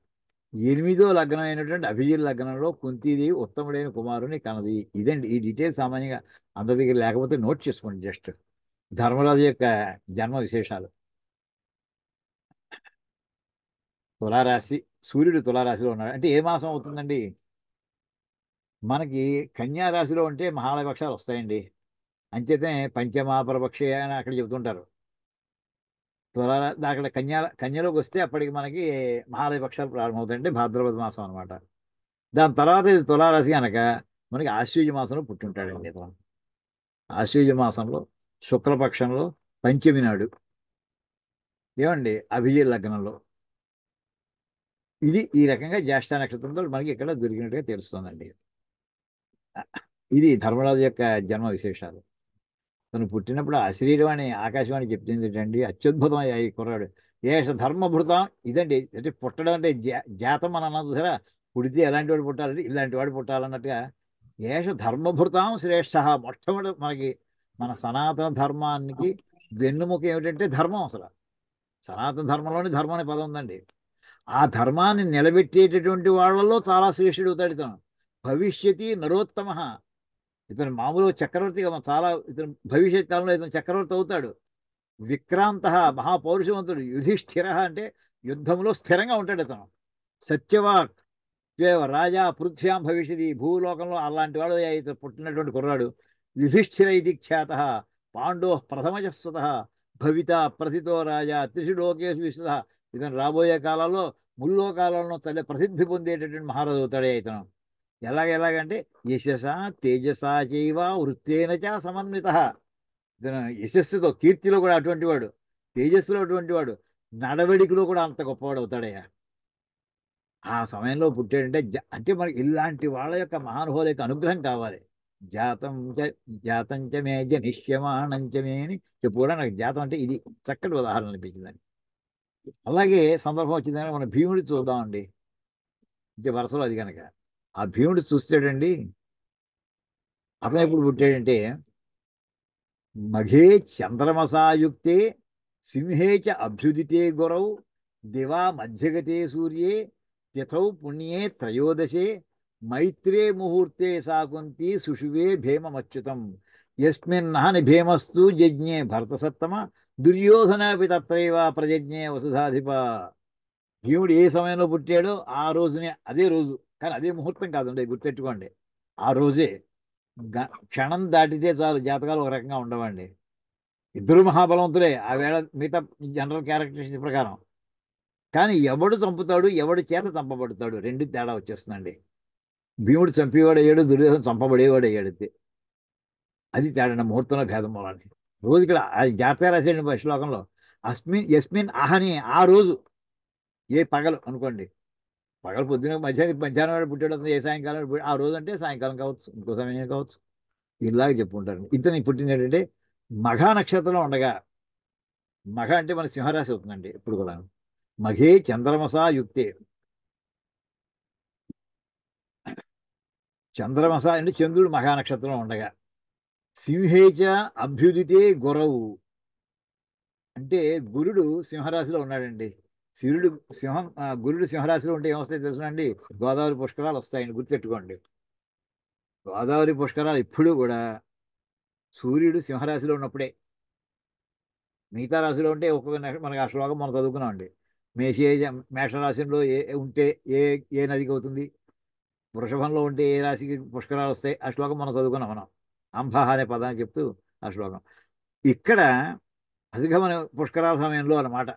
ఎనిమిదో లగ్నం అయినటువంటి అభిజిత్ లగ్నంలో కుంతీదేవి ఉత్తముడైన కుమారుని కనది. ఇదండి ఈ డీటెయిల్స్. సామాన్యంగా అందరి దగ్గర లేకపోతే నోట్ చేసుకోండి జస్ట్. ధర్మరాజు యొక్క జన్మ విశేషాలు. తులారాశి, సూర్యుడు తులారాశిలో ఉన్నాడు అంటే ఏ మాసం అవుతుందండి? మనకి కన్యా రాశిలో ఉంటే మహాలయ పక్షాలు వస్తాయండి. అంచేతే పంచమహాపరపక్షి అని అక్కడ చెబుతుంటారు. తులా అక్కడ కన్యలోకి వస్తే అప్పటికి మనకి మహాలయ పక్షాలు ప్రారంభమవుతాయంటే భాద్రపద మాసం అనమాట. దాని తర్వాత ఇది తులారాశి కనుక మనకి ఆశ్వయుజ మాసంలో పుట్టింటాడండి ఇతను. ఆశ్వయుజ మాసంలో శుక్లపక్షంలో పంచమి నాడు ఏమండి అభిజిత్ లగ్నంలో. ఇది ఈ రకంగా జ్యేష్ఠ నక్షత్రంతో మనకి ఇక్కడ దొరికినట్టుగా తెలుస్తుందండి. ఇది ధర్మరాజు యొక్క జన్మ విశేషాలు. తను పుట్టినప్పుడు అశరీరవాణి ఆకాశవాణి చెప్తుంది ఏంటండి, అత్యద్భుతం ఈ కుర్రాడు. ఏష ధర్మభృతం. ఇదండి అంటే పుట్టడం అంటే జాతం అని అన్నది సరే. పుడితే ఎలాంటి వాడు పుట్టాలంటే ఇలాంటి వాడు పుట్టాలన్నట్టుగా. ఏష ధర్మభృతాం శ్రేష్ఠ. మొట్టమొదటి మనకి మన సనాతన ధర్మానికి వెన్నుముక ఏమిటంటే ధర్మం. అసలు సనాతన ధర్మంలోని ధర్మం అనే పదం ఉందండి. ఆ ధర్మాన్ని నిలబెట్టేటటువంటి వాళ్ళలో చాలా శ్రేష్ఠుడు అవుతాడు ఇతను. భవిష్యతి నరోత్తమ. ఇతను మామూలు చక్రవర్తిగా చాలా ఇతను భవిష్యత్ కాలంలో ఇతను చక్రవర్తి అవుతాడు. విక్రాంత మహాపౌరుషవంతుడు. యుధిష్ఠిర అంటే యుద్ధంలో స్థిరంగా ఉంటాడు ఇతను. సత్యవాక్ రాజా పృథ్వ్యాం భవిష్యది. భూలోకంలో అలాంటి వాడు ఇతను పుట్టినటువంటి కుర్రాడు. యుధిష్ఠిర ఇది ఖ్యాత. పాండో ప్రథమజస్వత. భవిత ప్రథితో రాజా త్రిషు లోకేషు విశ్వత. ఇతను రాబోయే కాలంలో ముల్లోకాలంలో తల్లి ప్రసిద్ధి పొందేటటువంటి మహారాజు అవుతాడే ఇతను. ఎలాగంటే యశస తేజస చైవ వృత్తేన చ సమన్విత. ఇతను యశస్సుతో కీర్తిలో కూడా అటువంటి వాడు, తేజస్సులో అటువంటి వాడు, నడవడికలో కూడా అంత గొప్పవాడు అవుతాడయ్యా. ఆ సమయంలో పుట్టాడంటే అంటే మనకి ఇలాంటి వాళ్ళ యొక్క మహానుభావుల యొక్క అనుగ్రహం కావాలి. జాతం చ జాతం చ మే జనిష్యమాణం చ మే అని చెప్పు కూడా నాకు జాతం అంటే ఇది చక్కటి ఉదాహరణ అనిపించిందండి. అలాగే సందర్భం వచ్చిందని మన భీముడి చూద్దామండి. ఇంకే వరుసలో అది కనుక ఆ భీముడు చూస్తాడండి. అతను ఎప్పుడు పుట్టాడంటే మఘే చంద్రమసాయుక్తే సింహే చ అభ్యుదితే గురౌ దివా మధ్యగతే సూర్యే తిథౌ పుణ్యే త్రయోదశే మైత్రే ముహూర్తే సాకుంతి సుషువే భీమమచ్యుతం యస్మిన్నాని భీమస్తు జజ్ఞే భరతసత్తమ దుర్యోధనాపి తత్రైవ ప్రజజ్ఞే వసుధాధిప. భీముడు ఏ సమయంలో పుట్టాడో ఆ రోజునే అదే రోజు, కానీ అదే ముహూర్తం కాదండి, గుర్తెట్టుకోండి. ఆ రోజే క్షణం దాటితే చాలు జాతకాలు ఒక రకంగా ఉండవండి. ఇద్దరు మహాబలవంతులే ఆ వేళ మిగతా జనరల్ క్యారెక్టరిస్టిక్స్ ప్రకారం. కానీ ఎవడు చంపుతాడు, ఎవడు చేత చంపబడతాడు, రెండు తేడా వచ్చేస్తుందండి. భీముడు చంపేవాడు అయ్యాడు, దుర్యోధన చంపబడేవాడు అయ్యాడు. అది తేడా ముహూర్తంలో భేదం మూలాన్ని. రోజు ఇక్కడ జాతక రాసేయండి శ్లోకంలో. అస్మిన్ యస్మిన్ అహని. ఆ రోజు ఏ పగలు అనుకోండి, పగలు పొద్దున మధ్యాహ్నం వాడు పుట్టాడు, ఏ సాయంకాలం ఆ రోజు అంటే సాయంకాలం కావచ్చు, ఇంకో సమయం కావచ్చు. ఇలాగ చెప్పుకుంటారు. ఇతని పుట్టింది ఏంటంటే మఘా నక్షత్రంలో ఉండగా. మఘ అంటే మన సింహరాశి అవుతుందండి ఇప్పుడు కూడా. మఘే చంద్రమసా యుక్తే. చంద్రమస అంటే చంద్రుడు మఘా నక్షత్రంలో ఉండగా. సింహేచ అభ్యుదితే గురవు. అంటే గురుడు సింహరాశిలో ఉన్నాడండి. సూర్యుడు గురుడు సింహరాశిలో ఉంటే ఏమొస్తాయి తెలుసునండి? గోదావరి పుష్కరాలు వస్తాయండి, గుర్తెట్టుకోండి. గోదావరి పుష్కరాలు ఇప్పుడు కూడా సూర్యుడు సింహరాశిలో ఉన్నప్పుడే. మిగతా రాశిలో ఉంటే ఒక్కొక్క మనకి ఆ శ్లోకం మనం చదువుకున్నామండి. మేషేజ మేషరాశిలో ఉంటే ఏ ఏ నదికి అవుతుంది, వృషభంలో ఉంటే ఏ రాశికి పుష్కరాలు వస్తాయి, ఆ శ్లోకం మనం చదువుకున్నాం మనం. అంబాహ అనే పదాన్ని చెప్తూ ఆ శ్లోకం. ఇక్కడ అధిగమన పుష్కరాల సమయంలో అన్నమాట.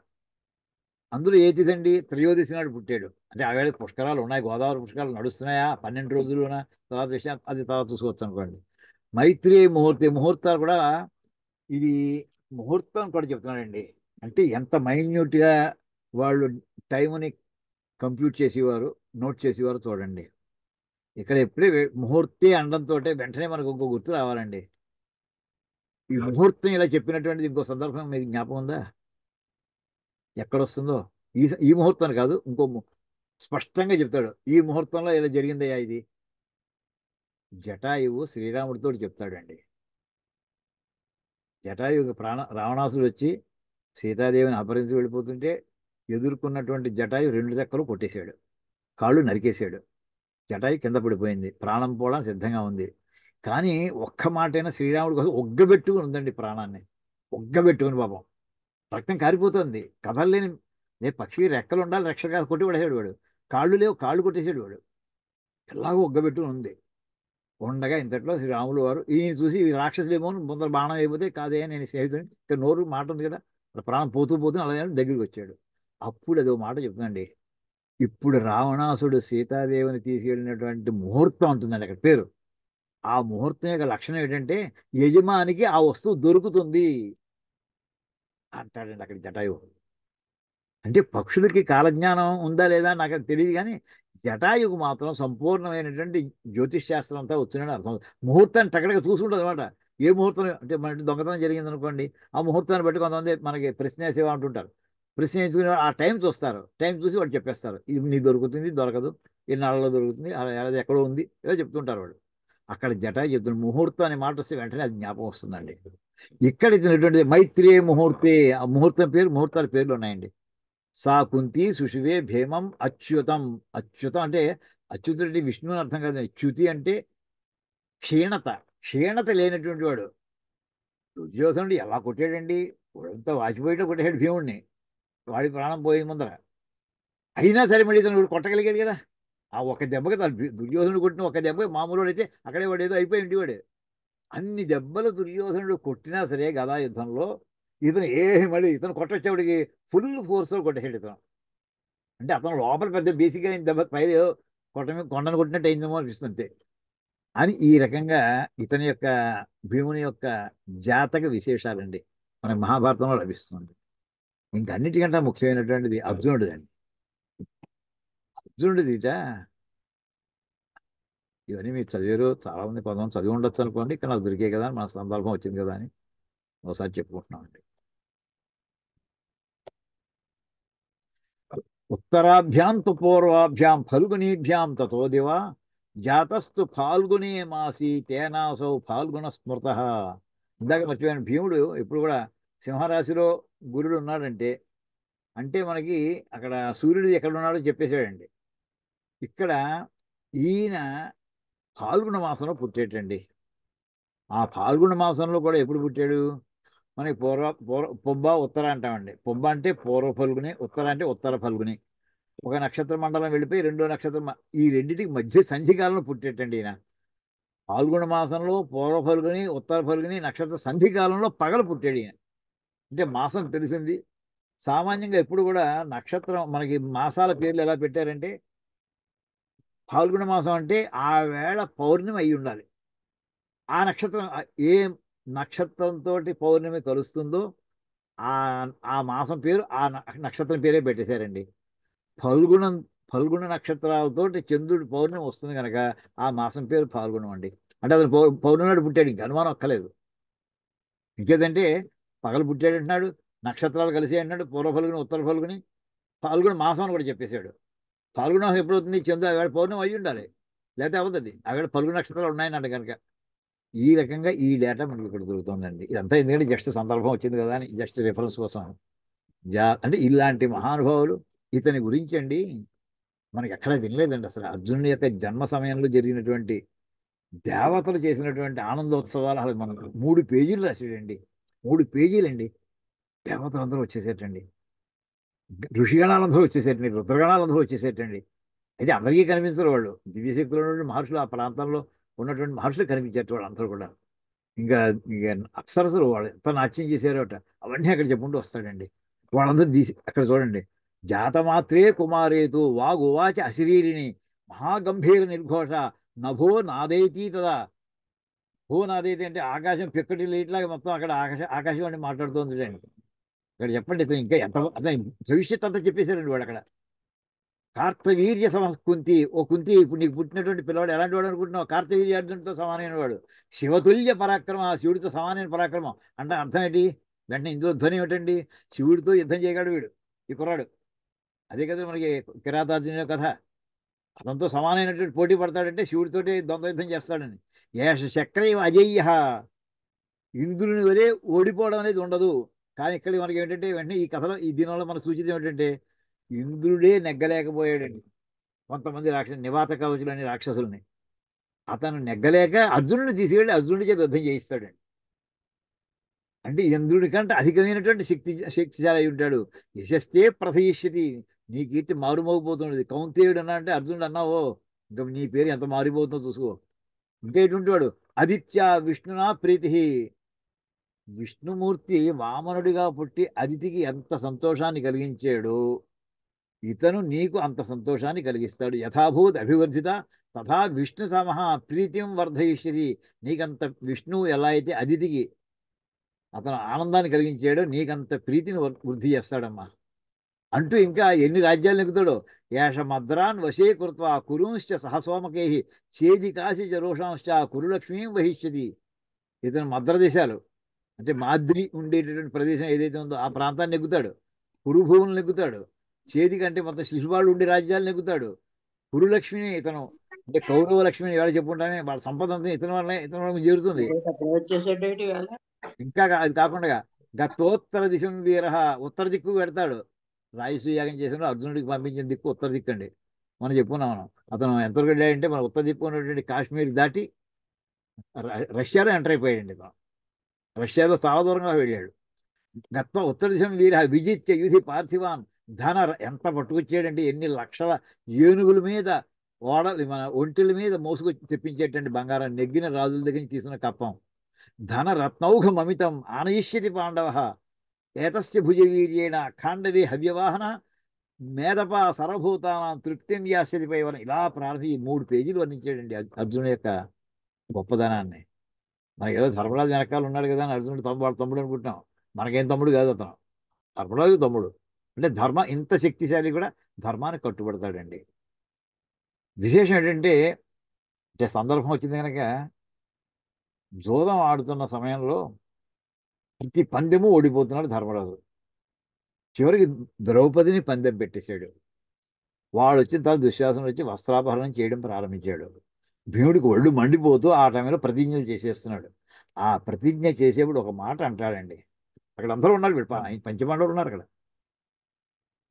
అందులో ఏ తిథండి? త్రయోదశి నాడు పుట్టాడు. అంటే ఆ వేళ పుష్కరాలు ఉన్నాయి, గోదావరి పుష్కరాలు నడుస్తున్నాయా 12 రోజుల్లోనా, తర్వాత విషయం అది తర్వాత చూసుకోవచ్చు అనుకోండి. మైత్రి ముహూర్తాలు కూడా ఇది ముహూర్తం కూడా చెప్తున్నాడండి. అంటే ఎంత మైన్యూట్గా వాళ్ళు టైంని కంప్యూట్ చేసేవారు, నోట్ చేసేవారు చూడండి. ఇక్కడ ఎప్పుడే ముహూర్తే అనడంతో వెంటనే మనకు ఇంకో గుర్తు రావాలండి. ఈ ముహూర్తం ఇలా చెప్పినటువంటిది ఇంకో సందర్భం మీకు జ్ఞాపకం ఉందా? ఎక్కడొస్తుందో? ఈ ముహూర్తం కాదు, ఇంకో స్పష్టంగా చెప్తాడు. ఈ ముహూర్తంలో ఇలా జరిగిందయ్యా ఇది. జటాయువు శ్రీరాముడితో చెప్తాడండి. జటాయువు రావణాసుడు వచ్చి సీతాదేవిని అపహరించి వెళ్ళిపోతుంటే ఎదుర్కొన్నటువంటి జటాయు రెండు రెక్కలు కొట్టేశాడు, కాళ్ళు నరికేశాడు. జటాయు కింద పడిపోయింది, ప్రాణం పోవడం సిద్ధంగా ఉంది. కానీ ఒక్క మాటైనా శ్రీరాముడి కోసం ఒగ్గబెట్టుకుని ఉందండి ప్రాణాన్ని. ఒగ్గబెట్టుకుని పాపం రక్తం కారిపోతుంది. కదలలేని పక్షి రెక్కలు ఉండాలి, రక్ష కాదు, కొట్టి పడేసాడు వాడు. కాళ్ళు లేవు, కాళ్ళు కొట్టేసాడు వాడు. ఎలాగో ఒగ్గబెట్టుకుని ఉంది. ఉండగా ఇంతట్లో శ్రీరాములు వారు ఈయన చూసి ఈ రాక్షసులేమో ముందర బాణం అయిపోతే కాదే నేను స్నేహితుని, ఇక్కడ నోరు మాట ఉంది కదా, ప్రాణం పోతూ పోతూ అలాగే దగ్గరికి వచ్చాడు. అప్పుడు అదో మాట చెప్తుందండి. ఇప్పుడు రావణాసుడు సీతాదేవిని తీసుకెళ్ళినటువంటి ముహూర్తం ఉంటుందండి అక్కడ పేరు. ఆ ముహూర్తం యొక్క లక్షణం ఏంటంటే యజమానికి ఆ వస్తువు దొరుకుతుంది అంటాడండి అక్కడ జటాయువు. అంటే పక్షులకి కాలజ్ఞానం ఉందా లేదా నాకు అది తెలియదు, కానీ జటాయుకు మాత్రం సంపూర్ణమైనటువంటి జ్యోతిష్ శాస్త్రం అంతా వచ్చిందని అర్థం. ముహూర్తాన్ని టక్కడగా చూసుకుంటుంది అనమాట. ఏ ముహూర్తం అంటే మన ఇంటి దొంగతనం జరిగింది అనుకోండి, ఆ ముహూర్తాన్ని బట్టి కొంతమంది మనకి ప్రశ్న సేవ అంటుంటారు. ప్రశ్న ఎంచుకుని ఆ టైం చూస్తారు, టైం చూసి వాడు చెప్పేస్తారు, ఇది నీకు దొరుకుతుంది, దొరకదు, ఎన్నాళ్ళలో దొరుకుతుంది, అది ఎక్కడో ఉంది, ఇలా చెప్తుంటారు వాడు. అక్కడ జటాయు చెప్తున్న ముహూర్తం అనే మాట వస్తే వెంటనే అది జ్ఞాపకం వస్తుందండి. ఇక్కడ ఇచ్చినటువంటి మైత్రేయ ముహూర్తే, ఆ ముహూర్తం పేరు, ముహూర్తాల పేర్లు ఉన్నాయండి. సా కుంతి సుషువే భీమం అచ్యుతం. అచ్యుతం అంటే అచ్యుతుడి విష్ణువు అని అర్థం కాదు. చ్యుతి అంటే క్షీణత, క్షీణత లేనటువంటి వాడు. దుర్యోధనుడు ఎలా కొట్టాడండి, ఒళ్ళంతా వాచిపోయిలో కొట్టాడు భీముడిని, వాడి ప్రాణం పోయే ముందర. అయినా సరే మళ్ళీ ఇతను కొట్టగలిగాడు కదా. ఆ ఒక దెబ్బకి దుర్యోధనుడు కొట్టిన ఒక దెబ్బ మామూలు అయితే అక్కడే వాడు ఏదో అయిపోయి వాడు. అన్ని దెబ్బలు దుర్యోధనుడు కొట్టినా సరే గదా యుద్ధంలో ఇతను మళ్ళీ ఇతను కొట్టొచ్చేవాడికి ఫుల్ ఫోర్స్తో కొట్టేసాడు ఇతను. అంటే అతను లోపల పెద్ద బేసిక్గా దెబ్బ పై కొండను కొట్టినట్టు అయిందేమో అనిపిస్తుంది అంతే. అని ఈ రకంగా ఇతని యొక్క భీముని యొక్క జాతక విశేషాలండి మనకి మహాభారతంలో లభిస్తుంది. ఇంకా అన్నిటికంటే ముఖ్యమైనటువంటిది అర్జునుడిది అండి. అర్జునుడిదిట ఇవన్నీ మీరు చదివారు, చాలా మంది కొంతమంది చదివి ఉండొచ్చు అనుకోండి, ఇక్కడ నాకు దొరికే కదా అని మన సందర్భం వచ్చింది కదా అని ఒకసారి చెప్పుకుంటున్నామండి. ఉత్తరాభ్యాం తు పూర్వాభ్యాం ఫల్గునీభ్యాం తతో దివా జాతస్తు ఫాల్గునే మాసి తేనాసౌ ఫాల్గుణ స్మృత. ఇందాక మర్చిపోయాను, భీముడు ఎప్పుడు కూడా సింహరాశిలో గురుడు ఉన్నాడంటే అంటే మనకి అక్కడ సూర్యుడు ఎక్కడ ఉన్నాడో చెప్పేశాడండి. ఇక్కడ ఈయన ఫాల్గుణ మాసంలో పుట్టేటండి. ఆ ఫాల్గుణ మాసంలో కూడా ఎప్పుడు పుట్టాడు, మనకి పొబ్బ ఉత్తర అంటామండి. పొబ్బ అంటే పూర్వ ఫల్గుని, ఉత్తర అంటే ఉత్తర ఫల్గుని. ఒక నక్షత్ర మండలం వెళ్ళిపోయి రెండో నక్షత్రం ఈ రెండింటికి మధ్య సంధికాలంలో పుట్టేటండి ఈయన. ఫాల్గుణ మాసంలో పూర్వ ఫల్గుని, ఉత్తర ఫల్గుని నక్షత్ర సంధికాలంలో పగలు పుట్టాడు ఈయన. అంటే మాసం తెలిసింది. సామాన్యంగా ఎప్పుడు కూడా నక్షత్రం మనకి మాసాల పేర్లు ఎలా పెట్టారంటే ఫాల్గుణ మాసం అంటే ఆ వేళ పౌర్ణమి అయి ఉండాలి. ఆ నక్షత్రం ఏ నక్షత్రంతో పౌర్ణమి కలుస్తుందో ఆ ఆ మాసం పేరు ఆ నక్షత్రం పేరే పెట్టేశారండి. ఫల్గుణం, ఫల్గుణ నక్షత్రాలతోటి చంద్రుడి పౌర్ణమి వస్తుంది కనుక ఆ మాసం పేరు ఫాల్గుణం అండి. అంటే అతను పౌర్ణమి నాడు పుట్టాడు, ఇంక అనుమానం అక్కలేదు. ఇంకేదంటే పగలు పుట్టాడు అంటున్నాడు, నక్షత్రాలు కలిసి అంటున్నాడు, పూర్వ ఫల్గుని ఉత్తర ఫల్గుని, ఫాల్గుణ మాసం అని కూడా చెప్పేశాడు. ఫాల్గుణ మాసం ఎప్పుడు అవుతుంది, చంద్రుడు ఆవేళ పౌర్ణమి అయ్యి ఉండాలి, లేకపోతే అవుతుంది ఆవేళ ఫల్గుణ నక్షత్రాలు ఉన్నాయన్నట్టు కనుక. ఈ రకంగా ఈ డేటా మనకి ఇక్కడ దొరుకుతుందండి. ఇదంతా ఎందుకంటే జస్ట్ సందర్భం వచ్చింది కదా అని జస్ట్ రిఫరెన్స్ కోసం. అంటే ఇలాంటి మహానుభావులు ఇతని గురించి అండి మనకి ఎక్కడా వినలేదండి అసలు. అర్జునుడి యొక్క జన్మ సమయంలో జరిగినటువంటి దేవతలు చేసినటువంటి ఆనందోత్సవాలు అసలు మనం 3 పేజీలు రాసాడండి. 3 పేజీలండి. దేవతలందరూ వచ్చేసేటండి, ఋషిగణాలందరూ వచ్చేసేటండి, రుద్రగణాలందరూ వచ్చేసేటండి. అయితే అందరికీ కనిపించరు వాళ్ళు, దివ్యశక్తులు ఉన్నటువంటి మహర్షులు ఆ ప్రాంతంలో ఉన్నటువంటి మహర్షులు కనిపించారు వాళ్ళందరూ కూడా. ఇంకా ఇక అప్సరసలు వాళ్ళు ఎంత నాట్యం చేశారట అవన్నీ అక్కడ చెప్పుకుంటూ వస్తాడండి. వాళ్ళందరూ తీసి అక్కడ చూడండి. జాతమాత్రే కుమారేతు వాగువాచ అశరీరిని మహాగంభీర నిర్ఘోష నభో నాదైతీ తదా. భో నాదైతే అంటే ఆకాశం పిక్కటి ఇట్లాగా మొత్తం అక్కడ ఆకాశవాణి మాట్లాడుతోంది అండి. ఇక్కడ చెప్పండి ఇతను ఇంకా ఎంత అతను భవిష్యత్ అంతా చెప్పేశారండి వాడు అక్కడ. కార్తవీర్య సమ కుంతి, ఓ కుంతి, ఇప్పుడు నీకు పుట్టినటువంటి పిల్లవాడు ఎలాంటి వాడు అనుకుంటున్నావు? కార్తవీర్యార్జునుడితో సమానమైన వాడు, శివతుల్య పరాక్రమ, శివుడితో సమానమైన పరాక్రమం అంటే అర్థం ఏంటి? వెంటనే ఇందులో ధ్వని ఏమిటండి? శివుడితో యుద్ధం చేయగలడు వీడు, ఈ కుర్రాడు. అదే కదా మనకి కిరాతార్జునుడి కథ. అతనితో సమానమైనటువంటి పోటీ పడతాడంటే శివుడితోటి ద్వంద్వ యుద్ధం చేస్తాడని. ఏష శక్రయ అజయ్య, ఇంద్రుని వరే ఓడిపోవడం అనేది ఉండదు. కానీ ఇక్కడ మనకి ఏంటంటే వెంటనే ఈ కథలో ఈ దీనివల్ల మన సూచిత ఏమిటంటే ఇంద్రుడే నెగ్గలేకపోయాడండి కొంతమంది నివాత కవచులు అనే రాక్షసుల్ని. అతను నెగ్గలేక అర్జునుడిని తీసుకెళ్ళి అర్జునుడి చేత యుద్ధం చేయిస్తాడండి. అంటే ఇంద్రుడి కంటే అధికమైనటువంటి శక్తిశాలి అయి ఉంటాడు. యశస్తే ప్రథయిష్యతి, నీ కీర్తి మారుమోగిపోతున్నది. కౌంతేయుడు అన్నా అంటే అర్జునుడు అన్నావో ఇంకా నీ పేరు ఎంత మారిపోతుందో చూసుకో. ఇంకా ఎటువంటి వాడు? ఆదిత్య విష్ణునా ప్రీతి, విష్ణుమూర్తి వామనుడిగా పుట్టి అదితికి ఎంత సంతోషాన్ని కలిగించాడు, ఇతను నీకు అంత సంతోషాన్ని కలిగిస్తాడు. యథాభూత్ అభివర్ధిత తథా విష్ణు సమహ ప్రీతిం వర్ధయిష్యతి, నీకంత విష్ణువు ఎలా అయితే అదితికి అతను ఆనందాన్ని కలిగించాడో నీకంత ప్రీతిని వృద్ధి చేస్తాడమ్మా అంటూ ఇంకా ఎన్ని రాజ్యాలు నెగ్గుతాడో. ఏష మద్రాన్ వశే కృత్వా కురుంశ్చ సహసోమకై చేది కాశీ జరోషాంశ్చ కురులక్ష్మీం వహిష్యతి. ఇతను మద్ర దేశాలు అంటే మాద్రి ఉండేటటువంటి ప్రదేశం ఏదైతే ఉందో ఆ ప్రాంతాన్ని నెగ్గుతాడు, కురుభూములు నెగ్గుతాడు, చేది కంటే మొత్తం శిశుపాలు ఉండే రాజ్యాలు నెగ్గుతాడు. కురులక్ష్మిని ఇతను అంటే కౌరవ లక్ష్మిని ఎవరు చెప్పుకుంటామే, వాళ్ళ సంపద అంతా ఇతని వల్ల ఇతని వల్ల చేరుతుంది. ఇంకా అది కాకుండా గతోత్తర దిశం వీర, ఉత్తర దిక్కు పెడతాడు. రాయసూ యాగం చేసిన అర్జునుడికి పంపించిన దిక్కు ఉత్తర దిక్కు అండి. మనం చెప్పుకున్నాం మనం. అతను ఎంతవరకు వెళ్ళాడంటే మన ఉత్తర దిక్కు ఉన్నటువంటి కాశ్మీర్ దాటి రష్యాలో ఎంటర్ అయిపోయాడండి. ఇతను రష్యాలో చాలా దూరంగా వెళ్ళాడు. గత్వ ఉత్తర దిశం వీర విజిత్య యుధి పార్థివాన్ ధన, ఎంత పట్టుకొచ్చాడంటే ఎన్ని లక్షల ఏనుగుల మీద మన ఒంటిల మీద మోసుకొచ్చి తెప్పించేటండి బంగారం, నెగ్గిన రాజుల దగ్గర నుంచి తీసుకున్న కప్పం. ధన రత్నౌఘం అమితం ఆనయిష్యతి పాండవ ఏతస్య భుజవీర్యేణ ఖాండవే హవ్యవాహన మేధప సర్వభూతానం తృప్తిం యాస్యతి పైవనం. ఇలా ప్రారంభి 3 పేజీలు వర్ణించాడండి అర్జునుడి యొక్క గొప్పదనాన్ని. మనకి ఏదో ధర్మరాజు వెనకాల ఉన్నాడు కదా అని అర్జునుడు వాళ్ళ తమ్ముడు అనుకుంటున్నాం. మనకేం తమ్ముడు కాదు అతను, ధర్మరాజు తమ్ముడు. అంటే ఇంత శక్తిశాలి కూడా ధర్మానికి కట్టుబడతాడండి. విశేషం ఏంటంటే సందర్భం వచ్చింది కనుక జోదం ఆడుతున్న సమయంలో ప్రతి పందెము ఓడిపోతున్నాడు ధర్మరాజు. చివరికి ద్రౌపదిని పందెం పెట్టేశాడు. వాడు వచ్చిన తర్వాత దుశ్శాసనుడు వచ్చి వస్త్రాపహరణం చేయడం ప్రారంభించాడు. భీముడికి ఒళ్ళు మండిపోతూ ఆ టైంలో ప్రతిజ్ఞలు చేసేస్తున్నాడు. ఆ ప్రతిజ్ఞ చేసేప్పుడు ఒక మాట అంటాడండి. అక్కడ అందరూ ఉన్నారు, పంచపాండవులు ఉన్నారు అక్కడ.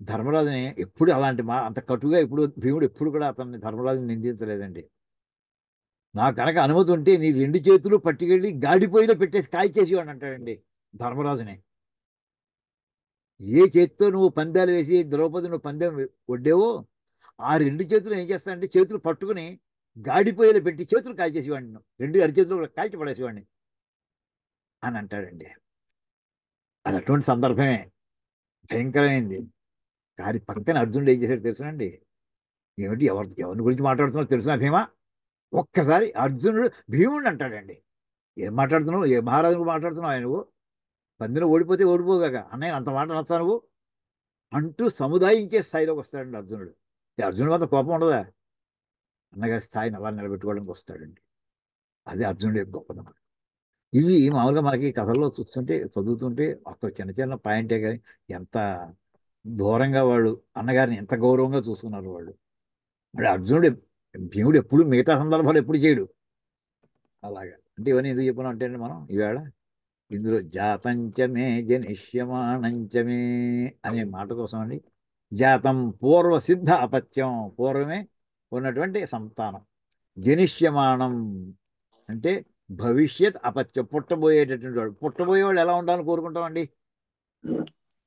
ధర్మరాజుని ఎప్పుడు అలాంటి అంత కటుగా భీముడు ఎప్పుడు కూడా అతన్ని ధర్మరాజుని నిందించలేదండి. నాకు కనుక అనుమతి ఉంటే నీ 2 చేతులు పట్టుకెళ్ళి గాడిపోయిలో పెట్టేసి కాల్చేసేవాడు అంటాడండి ధర్మరాజుని. ఏ చేతితో నువ్వు పందాలు వేసి ద్రౌపది నువ్వు పందెం వడ్డేవో ఆ 2 చేతులు ఏం చేస్తానంటే చేతులు పట్టుకుని గాడిపోయేలో పెట్టి చేతులు కాల్చేసేవాడిని, 2 అరిచేతులు కూడా కాల్చి పడేసేవాడిని అని అంటాడండి. అది అటువంటి సందర్భమే, భయంకరమైంది. కానీ పక్కన అర్జునుడు ఏం చేశాడు తెలుసునండి? ఏమిటి ఎవరి గురించి మాట్లాడుతున్నావు తెలుసునా భీమా? ఒక్కసారి అర్జునుడు భీముడు అంటాడండి. ఏం మాట్లాడుతున్నావు? ఏ మహారాజు మాట్లాడుతున్నావు? ఆయన నువ్వు పందిలో ఓడిపోతే ఓడిపోగాక అన్నయ్య అంత మాట నచ్చా నువ్వు అంటూ సముదాయించే స్థాయిలోకి వస్తాడండి అర్జునుడు. అర్జునుడు మాత్రం కోపం ఉండదా? అన్నగారి స్థాయిని అలా నిలబెట్టుకోవడానికి వస్తాడండి. అది అర్జునుడి యొక్క గొప్పదనం. ఇవి మామూలుగా మనకి కథల్లో చూస్తుంటే చదువుతుంటే ఒక చిన్న చిన్న పాయింటే కానీ ఎంత దూరంగా వాడు అన్నగారిని ఎంత గౌరవంగా చూసుకున్నారు వాళ్ళు. మరి అర్జునుడు భీముడు ఎప్పుడు మిగతా సందర్భాలు ఎప్పుడు చేయడు అలాగా. అంటే ఇవన్నీ ఎందుకు చెప్పినా అంటే మనం ఈవేళ ఇందులో జాతంచమే జనిష్యమాణంచమే అనే మాట కోసం అండి. జాతం పూర్వసిద్ధ అపత్యం, పూర్వమే ఉన్నటువంటి సంతానం. జనిష్యమాణం అంటే భవిష్యత్ అపత్యం, పుట్టబోయేటటువంటి వాడు. పుట్టబోయేవాడు ఎలా ఉండాలని కోరుకుంటామండి?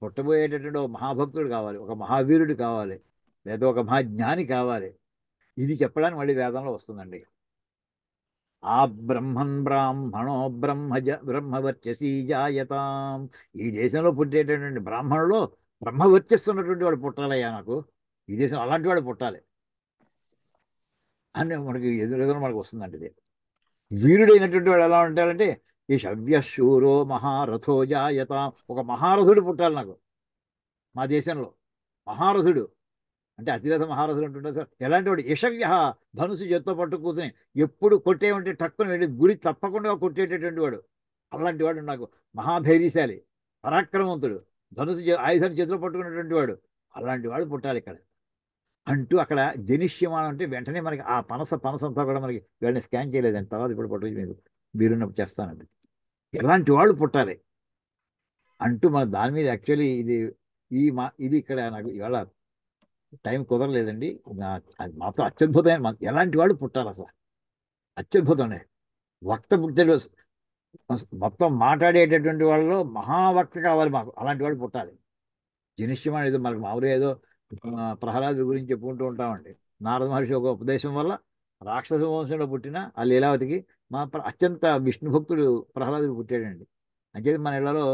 పుట్టబోయేటటువంటి ఒక మహాభక్తుడు కావాలి, ఒక మహావీరుడు కావాలి, లేదా ఒక మహాజ్ఞాని కావాలి. ఇది చెప్పడానికి మళ్ళీ వేదంలో వస్తుందండి. ఆ బ్రహ్మన్ బ్రాహ్మణో బ్రహ్మవర్చసి జాయతాం. ఈ దేశంలో పుట్టేటటువంటి బ్రాహ్మణులో బ్రహ్మవర్చస్సు ఉన్నటువంటి వాడు పుట్టాలయ్యా, నాకు ఈ దేశం అలాంటి వాడు పుట్టాలి అని మనకి ఎదురుగా మనకు వస్తుందండి. ఇది వీరుడైనటువంటి వాడు ఎలా ఉంటారంటే ఈ శవ్యశూరో మహారథో జాయత. ఒక మహారథుడు పుట్టాలి నాకు మా దేశంలో. మహారథుడు అంటే అతిరథ మహారథుడు అంటుంటారు సార్. ఎలాంటి వాడు? యశవ్య, ధనుసు చేత్తో పట్టు కూర్చుని ఎప్పుడు కొట్టేమంటే టక్కుని వెళ్ళి గురి తప్పకుండా కొట్టేటటువంటి వాడు. అలాంటి వాడు నాకు. మహాధైర్యశాలి, పరాక్రమవంతుడు, ఆయుధాన్ని చేతిలో పట్టుకున్నటువంటి వాడు. అలాంటి వాడు పుట్టాలి ఇక్కడ అంటూ అక్కడ జనిష్యమానం అంటే వెంటనే మనకి ఆ పనస అంతా కూడా మనకి వీళ్ళని స్కాన్ చేయలేదండి. తర్వాత ఇప్పుడు పట్టుకు మీరు మీరున్నప్పుడు చేస్తానండి. ఎలాంటి వాళ్ళు పుట్టాలి అంటూ మన దాని మీద యాక్చువల్లీ ఇది ఇక్కడ నాకు ఇవాళ టైం కుదరలేదండి. అది మాత్రం అత్యద్భుతమైన ఎలాంటి వాడు పుట్టాలి అసలు. అత్యద్భుతమే. వక్త పుట్టాడు. మొత్తం మాట్లాడేటటువంటి వాళ్ళలో మహావక్త కావాలి మాకు. అలాంటి వాడు పుట్టాలి. జనిష్యం అనేది మనకు మామూలుగా ఏదో ప్రహ్లాదు గురించి చెప్పుకుంటూ ఉంటామండి. నారద మహర్షి ఒక ఉపదేశం వల్ల రాక్షస వంశంలో పుట్టిన ఆ లీలావతికి అత్యంత విష్ణు భక్తుడు ప్రహ్లాదుడు పుట్టాడండి. అంచేది మన ఇళ్లలో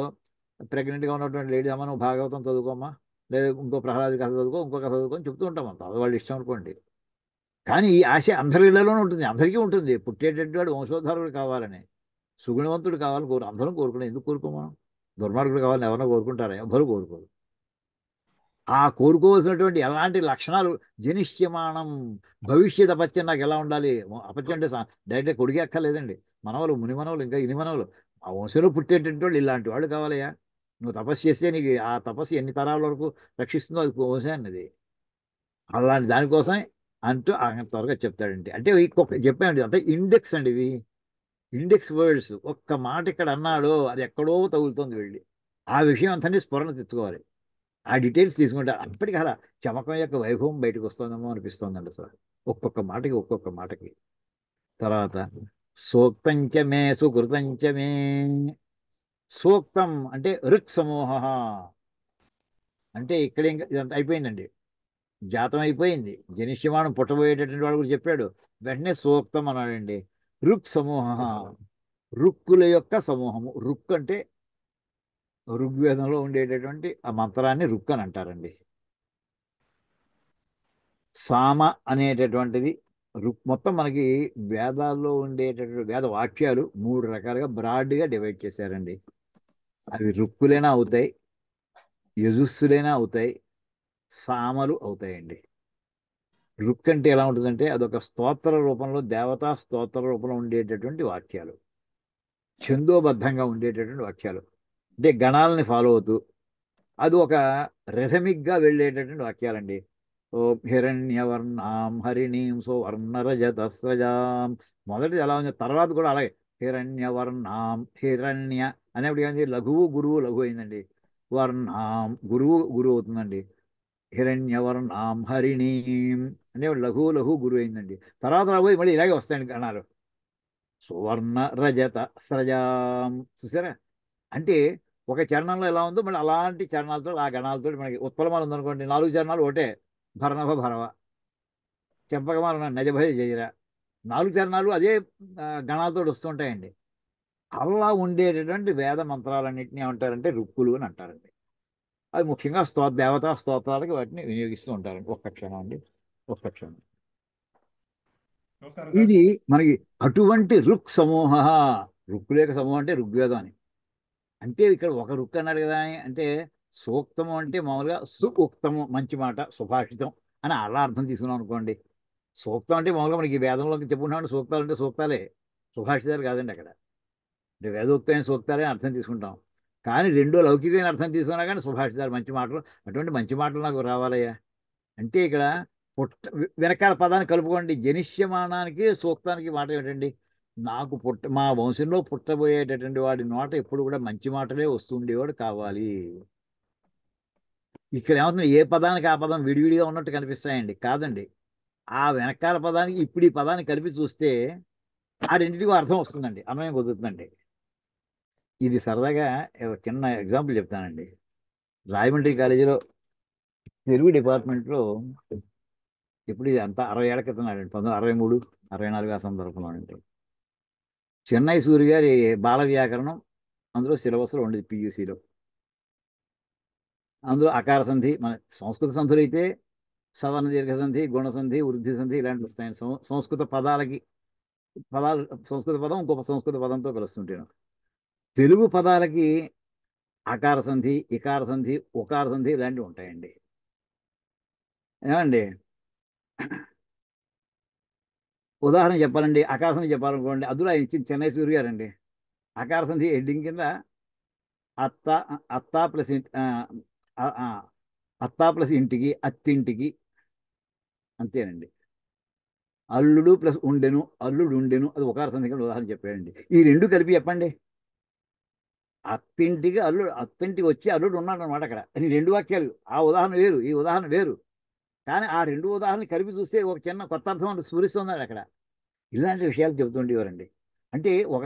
ప్రెగ్నెంట్గా ఉన్నటువంటి లేడీ అమ్మ నువ్వు భాగవతం చదువుకోమ్మా, లేదా ఇంకో ప్రహ్లాదు కథ చదువుకో, ఇంకో కథ చదువుకో అని చెప్తూ ఉంటాం. అంత అది వాళ్ళ ఇష్టం అనుకోండి. కానీ ఈ ఆశ అందరి ఇళ్లలోనే ఉంటుంది, అందరికీ ఉంటుంది. పుట్టేటటువంటి వాడు వంశోద్ధారకుడు కావాలని, సుగుణవంతుడు కావాలని అందరం కోరుకున్నాం. ఎందుకు కోరుకోమా? దుర్మార్గుడు కావాలని ఎవరన్నా కోరుకుంటారా? ఎవరు కోరుకోరు. ఆ కోరుకోవాల్సినటువంటి ఎలాంటి లక్షణాలు జనిష్యమానం భవిష్యత్ అపత్యం నాకు ఎలా ఉండాలి? అపత్యం అంటే డైరెక్ట్గా కొడుకే అక్కర్లేదండి. మనవలు, ముని మనవలు, ఇంకా ఇని మనవలు, ఆ వంశంలో పుట్టేటటువంటి వాళ్ళు ఇలాంటి వాళ్ళు కావాలయ్యా. నువ్వు తపస్సు చేస్తే నీకు ఆ తపస్సు ఎన్ని తరాల వరకు రక్షిస్తుందో అది వంశాన్ని. అలాంటి దానికోసం అంటూ ఆయన త్వరగా చెప్తాడండి. అంటే చెప్పామండి అంటే ఇండెక్స్ అండి ఇవి. Index words. ఒక్క మాట ఇక్కడ అన్నాడో అది ఎక్కడో తగులుతుంది వెళ్ళి. ఆ విషయం అంతా స్ఫురణ తెచ్చుకోవాలి. ఆ డీటెయిల్స్ తీసుకుంటే అప్పటికి అలా చమకం యొక్క వైభవం బయటకు వస్తుందేమో అనిపిస్తుందండి సార్. ఒక్కొక్క మాటకి. తర్వాత సూక్తంచమే సుకృతంచమే. సూక్తం అంటే ఋక్ సమూహ. అంటే ఇక్కడ ఇంకా ఇదంతా అయిపోయిందండి. జాతం అయిపోయింది. జనిష్యమానం పుట్టబోయేటటువంటి వాడు కూడా చెప్పాడు. వెంటనే సూక్తం అన్నాడండి. ఋక్ సమూహ, రుక్కుల యొక్క సమూహము. రుక్ అంటే ఋగ్వేదంలో ఉండేటటువంటి ఆ మంత్రాన్ని రుక్ అని అంటారండి. సామ అనేటటువంటిది మొత్తం మనకి వేదాల్లో ఉండేటటువంటి వేద వాక్యాలు 3 రకాలుగా బ్రాడ్గా డివైడ్ చేశారండి. అవి రుక్కులైనా అవుతాయి, యజుస్సులైనా అవుతాయి, సామలు అవుతాయండి. రుక్ అంటే ఎలా ఉంటుందంటే అదొక స్తోత్ర రూపంలో, దేవతా స్తోత్ర రూపంలో ఉండేటటువంటి వాక్యాలు, ఛందోబద్ధంగా ఉండేటటువంటి వాక్యాలు. అంటే గణాలని ఫాలో అవుతూ అది ఒక రెథమిక్గా వెళ్ళేటటువంటి వాక్యాలండి. ఓం హిరణ్యవర్ణాం హరిణీం సువర్ణరజతస్రజాం. మొదటిది ఎలా ఉంది, తర్వాత కూడా అలాగే హిరణ్యవర్ణాం. హిరణ్య అనేప్పుడు ఏమైంది? లఘువు గురువు లఘువు అయిందండి. వర్ణాం గురువు గురువు అవుతుందండి. హిరణ్యవర్ణాం హరిణీం అంటే లఘువు లఘువు గురువు అయిందండి. తర్వాత రాబోయి మళ్ళీ ఇలాగే వస్తాయండి గణాలు. సువర్ణ రజత స్రజాం. చూసారా? అంటే ఒక చరణంలో ఎలా ఉందో మళ్ళీ అలాంటి చరణాలతో ఆ గణాలతో మనకి ఉత్పలమాలు ఉందనుకోండి, 4 చరణాలు ఒకటే. భరణభ భరవ, చెంపకమాల నజభయ జయర. 4 చరణాలు అదే గణాలతో వస్తుంటాయండి. అలా ఉండేటటువంటి వేద మంత్రాలన్నింటినీ ఏమంటారంటే రుక్కులు అని అంటారండి. అది ముఖ్యంగా దేవతా స్తోత్రాలకి వాటిని వినియోగిస్తూ ఉంటారండి. ఒక్క క్షణం అండి, ఒక్క క్షణం. నమస్కారం సార్. ఇది మనకి అటువంటి రుక్ సమూహ. రుక్కులేక సమూహం అంటే ఋగ్వేదం అని. అంటే ఇక్కడ ఒక రుక్ అన్నాడు కదా అని అంటే సూక్తము అంటే మామూలుగా ఉక్తము మంచి మాట, సుభాషితం అని అలా అర్థం తీసుకున్నాం అనుకోండి. సూక్తం అంటే మామూలుగా మనకి వేదంలోకి చెప్పుకుంటామంటే సూక్తాలు అంటే సూక్తాలే, సుభాషితాలు కాదండి అక్కడ. అంటే వేదోక్తమైన సూక్తాలే అర్థం తీసుకుంటాం. కానీ రెండో లౌకికమైన అర్థం తీసుకున్నా కానీ సుభాషితాలు, మంచి మాటలు. అటువంటి మంచి మాటలు నాకు రావాలయ్యా అంటే ఇక్కడ వెనకాల పదాన్ని కలుపుకోండి. జనిష్యమానానికి సూక్తానికి మాట ఏమిటండి? నాకు మా వంశంలో పుట్టబోయేటటువంటి వాడి నోట ఎప్పుడు కూడా మంచి మాటలే వస్తుండేవాడు కావాలి. ఇక్కడ ఏమవుతుంది? ఏ పదానికి ఆ పదం విడివిడిగా ఉన్నట్టు కనిపిస్తాయండి. కాదండి, ఆ వెనకాల పదానికి ఇప్పుడు ఈ పదాన్ని కలిపి చూస్తే ఆ రెండింటికి అర్థం వస్తుందండి, అన్వయం కుదురుతుందండి. ఇది సరదాగా ఒక చిన్న ఎగ్జాంపుల్ చెప్తానండి. రాయమండ్రి కాలేజీలో తెలుగు డిపార్ట్మెంట్లో ఇప్పుడు ఇది అంతా 60 ఏళ్ల క్రితం నాడండి. 1963, 64 ఆ సందర్భంలో అండి. చెన్నై సూర్య గారి బాల వ్యాకరణం అందులో సిలబస్లో ఉండేది పియూసీలో. అందులో అకార సంధి, మన సంస్కృత సంధులు అయితే సవర్ణ దీర్ఘ సంధి, గుణ సంధి, వృద్ధి సంధి ఇలాంటివి వస్తాయండి. సంస్కృత పదాలకి పదాలు, సంస్కృత పదం ఇంకొక సంస్కృత పదంతో కలుస్తుంటాను. తెలుగు పదాలకి అకార సంధి, ఇకార సంధి, ఉకార సంధి ఇలాంటివి ఉంటాయండి. ఏమండి? ఉదాహరణ చెప్పాలండి, అకార సంధి చెప్పాలనుకోండి, అందులో ఆయన ఇచ్చిన చెన్నై సూర్య గారండి. అకార సంధి హెడ్డింగ్ కింద అత్త, అత్త ప్లస్ అత్త ప్లస్ ఇంటికి, అత్తింటికి, అంతేనండి. అల్లుడు ప్లస్ ఉండెను, అల్లుడు ఉండెను, అది ఒకార సంధి కింద ఉదాహరణ చెప్పాడండి. ఈ రెండు కలిపి చెప్పండి. అత్తింటికి అల్లుడు, అత్తింటికి వచ్చి అల్లుడు ఉన్నాడు అనమాట అక్కడ. అని రెండు వాక్యాలు. ఆ ఉదాహరణ వేరు, ఈ ఉదాహరణ వేరు. కానీ ఆ రెండు ఉదాహరణలు కలిపి చూస్తే ఒక చిన్న కొత్త అర్థం అంటే స్ఫురిస్తుంది అక్కడ. ఇలాంటి విషయాలు చెబుతుండేవారండి. అంటే ఒక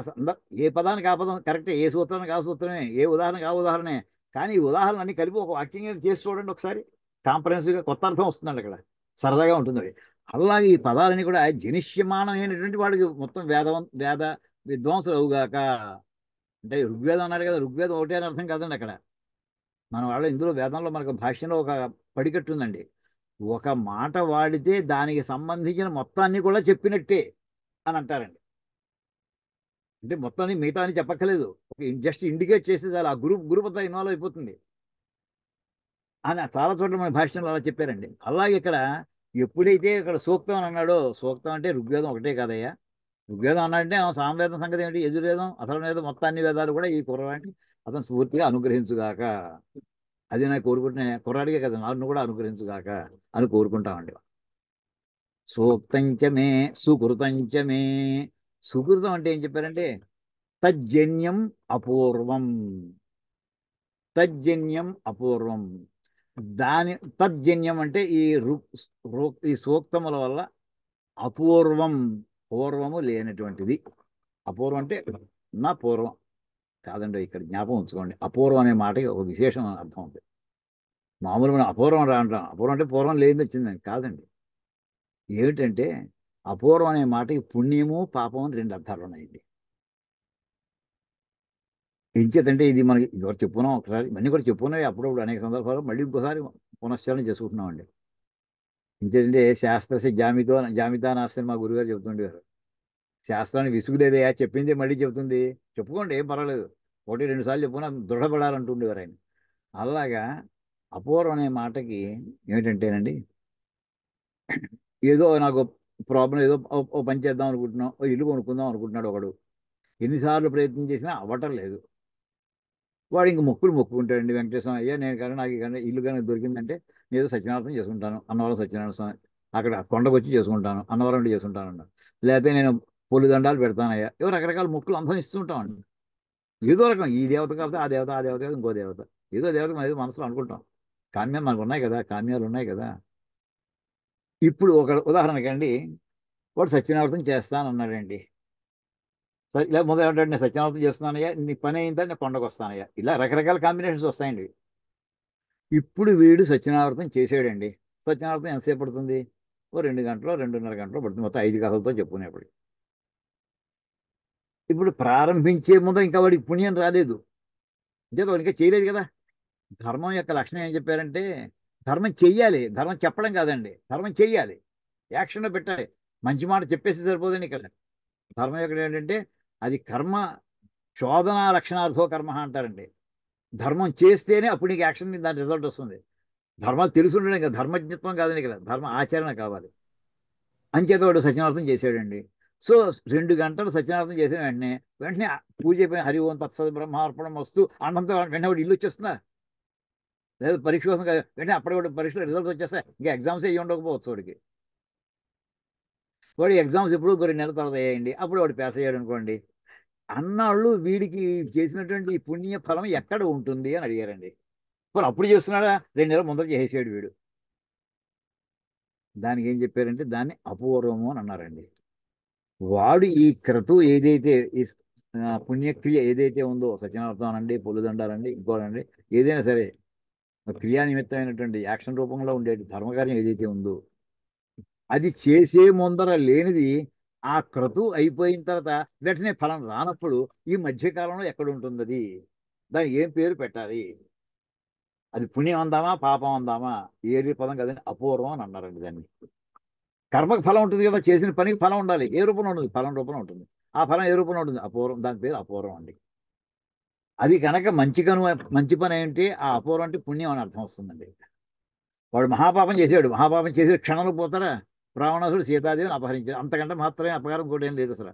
ఏ పదానికి ఆ పదం కరెక్టే, ఏ సూత్రానికి ఆ సూత్రమే, ఏ ఉదాహరణకి ఆ ఉదాహరణే. కానీ ఈ ఉదాహరణలన్నీ కలిపి ఒక వాక్యంగా చేసి చూడండి ఒకసారి. కాంప్రహెన్సివ్గా కొత్త అర్థం వస్తుందండి అక్కడ. సరదాగా ఉంటుంది. అలాగే ఈ పదాలని కూడా జనిష్యమానమైనటువంటి వాడికి మొత్తం వేద విద్వాంసులు అవుగాక. అంటే ఋగ్వేదం అన్నాడు కదా, ఋగ్వేదం ఒకటే అని అర్థం కాదండి అక్కడ. మన వాళ్ళు ఇందులో వేదంలో మనకు భాష్యంలో ఒక పడికట్టు ఉందండి. ఒక మాట వాడితే దానికి సంబంధించిన మొత్తాన్ని కూడా చెప్పినట్టే అని అంటారండి. అంటే మొత్తాన్ని మిగతా అని చెప్పక్కర్లేదు. ఒక జస్ట్ ఇండికేట్ చేస్తే చాలు, ఆ గ్రూప్ అంతా ఇన్వాల్వ్ అయిపోతుంది అని చాలా చోట్ల మన భాష్యంలో అలా చెప్పారండి. అలాగే ఇక్కడ ఎప్పుడైతే ఇక్కడ సూక్తం అని అన్నాడో, సూక్తం అంటే ఋగ్వేదం ఒకటే కాదయ్యా. ఋగ్వేదం అన్నాడంటే సామవేదం సంగతి ఏంటి, యజుర్వేదం, అథర్వవేదం, మొత్తం అన్ని వేదాలు కూడా ఈ కుర్రవాడిని అతను స్ఫూర్తిగా అనుగ్రహించుగాక. అది నాకు కోరుకుంటున్నా, కుర్రాడికే కదా, నన్ను కూడా అనుగ్రహించుగాక అని కోరుకుంటామండి. సూక్తంచమే సుకృతంచమే. సుకృతం అంటే ఏం చెప్పారంటే తజ్జన్యం అపూర్వం. తజ్జన్యం అపూర్వం. దాని తజ్జన్యం అంటే ఈ సూక్తముల వల్ల అపూర్వం, పూర్వము లేనటువంటిది. అపూర్వం అంటే నా పూర్వం కాదండి, ఇక్కడ జ్ఞాపకం ఉంచుకోండి. అపూర్వం అనే మాటకి ఒక విశేషం అర్థం ఉంది. మామూలు మనం అపూర్వం రా అంటాం, అపూర్వం అంటే పూర్వం లేనిది వచ్చిందని కాదండి. ఏమిటంటే అపూర్వం అనే మాటకి పుణ్యము పాపం అని రెండు అర్థాలు ఉన్నాయండి. ఎంచేతంటే ఇది మనకి ఇదివరకు చెప్పుకున్నాం ఒకసారి, ఇవన్నీ కూడా చెప్పుకున్నాయి అప్పుడప్పుడు అనేక సందర్భాలు, మళ్ళీ ఇంకోసారి పునశ్చరణ చేసుకుంటున్నామండి. ఇంకేంటంటే శాస్త్రస్య జామితా నాస్తి మా గురుగారు చెబుతుండేవారు. శాస్త్రానికి విసుగులేదయా, చెప్పింది మళ్ళీ చెబుతుంది, చెప్పుకోండి ఏం పర్వాలేదు, ఒకటి రెండు సార్లు చెప్పుకున్నా దృఢపడాలంటుండేవారు ఆయన. అలాగా అపూర్వం అనే మాటకి ఏమిటంటేనండి, ఏదో నాకు ప్రాబ్లం, ఏదో ఓ పని చేద్దాం అనుకుంటున్నాం, ఓ ఇల్లు కొనుక్కుందాం అనుకుంటున్నాడు ఒకడు. ఎన్నిసార్లు ప్రయత్నం చేసినా అవ్వటం లేదు. వాడు ఇంక మొక్కులు మొక్కుకుంటాడండి, వెంకటేశ్వర అయ్యా నేను కానీ నాకు కానీ ఇల్లు కానీ దొరికిందంటే నేను ఏదో సత్యనారాయణ చేసుకుంటాను, అన్నవరం సత్యనారాయణ స్వామి, అక్కడ కొండకు వచ్చి చేసుకుంటాను, అన్నవరం చేసుకుంటాను అన్నాడు. లేకపోతే నేను పొలి దండాలు పెడతానయ్యా, ఏవో రకరకాల మొక్కులు అందరం ఇస్తూ ఉంటామండి. ఏదో రకం ఈ దేవత కాకపోతే ఆ దేవత, ఆ దేవత ఇంకో దేవత, ఏదో దేవత మన ఏదో మనసులో అనుకుంటాం. కామ్యాలు మనకు ఉన్నాయి కదా, కామ్యాలు ఉన్నాయి కదా. ఇప్పుడు ఒక ఉదాహరణకండి, వాడు సత్యనారాయణ చేస్తానన్నాడండి. సరే ఇలా మొదలు ఏమంటాడు, నేను సత్యనారాయణ చేస్తున్నానయ్యా, నీ పని అయిన తర్వాత నేను కొండకు వస్తానయ్యా, ఇలా రకరకాల కాంబినేషన్స్ వస్తాయండి. ఇప్పుడు వీడు సత్యనారాయణ చేసాడండి. సత్యనారాయణ ఎంతసేపు పడుతుంది, ఓ 2 గంటలో 2:30 గంటలో పడుతుంది, మొత్తం 5 కథలతో చెప్పుకునేప్పుడు. ఇప్పుడు ప్రారంభించే ముందు ఇంకా వాడికి పుణ్యం రాలేదు, అంతే వాడు ఇంకా చేయలేదు కదా. ధర్మం యొక్క లక్షణం ఏం చెప్పారంటే ధర్మం చెయ్యాలి, ధర్మం చెప్పడం కాదండి, ధర్మం చెయ్యాలి, యాక్షన్లో పెట్టాలి. మంచి మాట చెప్పేసి సరిపోదండి ఇక్కడ. ధర్మం యొక్క ఏంటంటే అది కర్మ, శోధన లక్షణార్థో కర్మ అంటారండి. ధర్మం చేస్తేనే అప్పుడు నీకు యాక్షన్ దాని రిజల్ట్ వస్తుంది. ధర్మాలు తెలిసి ఉండడం కదా, ధర్మజ్ఞత్వం కాదని కదా, ధర్మ ఆచరణ కావాలి. అంచేత వాడు సత్యనారాయణ చేసాడండి. సో 2 గంటలు సత్యనారాయణ చేసిన వెంటనే వెంటనే పూజ అయిపోయిన హరి ఓం తత్సత్ బ్రహ్మార్పణం వస్తూ అన్నంత వెంటనే వాడు ఇల్లు వచ్చేస్తుందా, లేదా పరీక్ష కోసం వెంటనే అప్పటి వాడు పరీక్షలో రిజల్ట్స్ వచ్చేస్తాయి, ఇంకా ఎగ్జామ్స్ అయ్యి ఉండకపోవచ్చు వాడికి. వాడి ఎగ్జామ్స్ ఎప్పుడు 2 నెలల తర్వాత అయ్యాయండి, అప్పుడు వాడు పాస్ అయ్యాడు అనుకోండి. అన్నాళ్ళు వీడికి చేసినటువంటి ఈ పుణ్య ఫలం ఎక్కడ ఉంటుంది అని అడిగారండి. మరి అప్పుడు చేస్తున్నాడా, 2 నెలల ముందర చేసేసాడు వీడు. దానికి ఏం చెప్పారంటే దాన్ని అపూర్వము అని అన్నారండి. వాడు ఈ క్రతు ఏదైతే ఈ పుణ్యక్రియ ఏదైతే ఉందో, సత్యనారాయణ అనండి, పొల్లుదండాలండి, ఇంకోనండి, ఏదైనా సరే క్రియా నిమిత్తమైనటువంటి యాక్షన్ రూపంలో ఉండే ధర్మకార్యం ఏదైతే ఉందో అది చేసే ముందర లేనిది, ఆ క్రతు అయిపోయిన తర్వాత వెంటనే ఫలం రానప్పుడు ఈ మధ్యకాలంలో ఎక్కడ ఉంటుంది అది, దానికి ఏం పేరు పెట్టాలి, అది పుణ్యం అందామా పాపం అందామా, ఏది పదం కదండి, అపూర్వం అని అన్నారండి దాన్ని. కర్మకు ఫలం ఉంటుంది కదా, చేసిన పనికి ఫలం ఉండాలి, ఏ రూపంలో ఉంటుంది, ఫలం రూపంలో ఉంటుంది. ఆ ఫలం ఏ రూపంలో ఉంటుంది, అపూర్వం, దాని పేరు అపూర్వం అండి. అది కనుక మంచి పని ఏంటి ఆ అపూర్వం అంటే పుణ్యం అని అర్థం వస్తుందండి. వాడు మహాపాపం చేసాడు, మహాపాపం చేసి క్షణంలో పోతారా? రావణాసుడు సీతాదేవిని అపహరించాడు, అంతకంటే మాత్రమే అపకారం కూడా ఏం లేదు అసలు.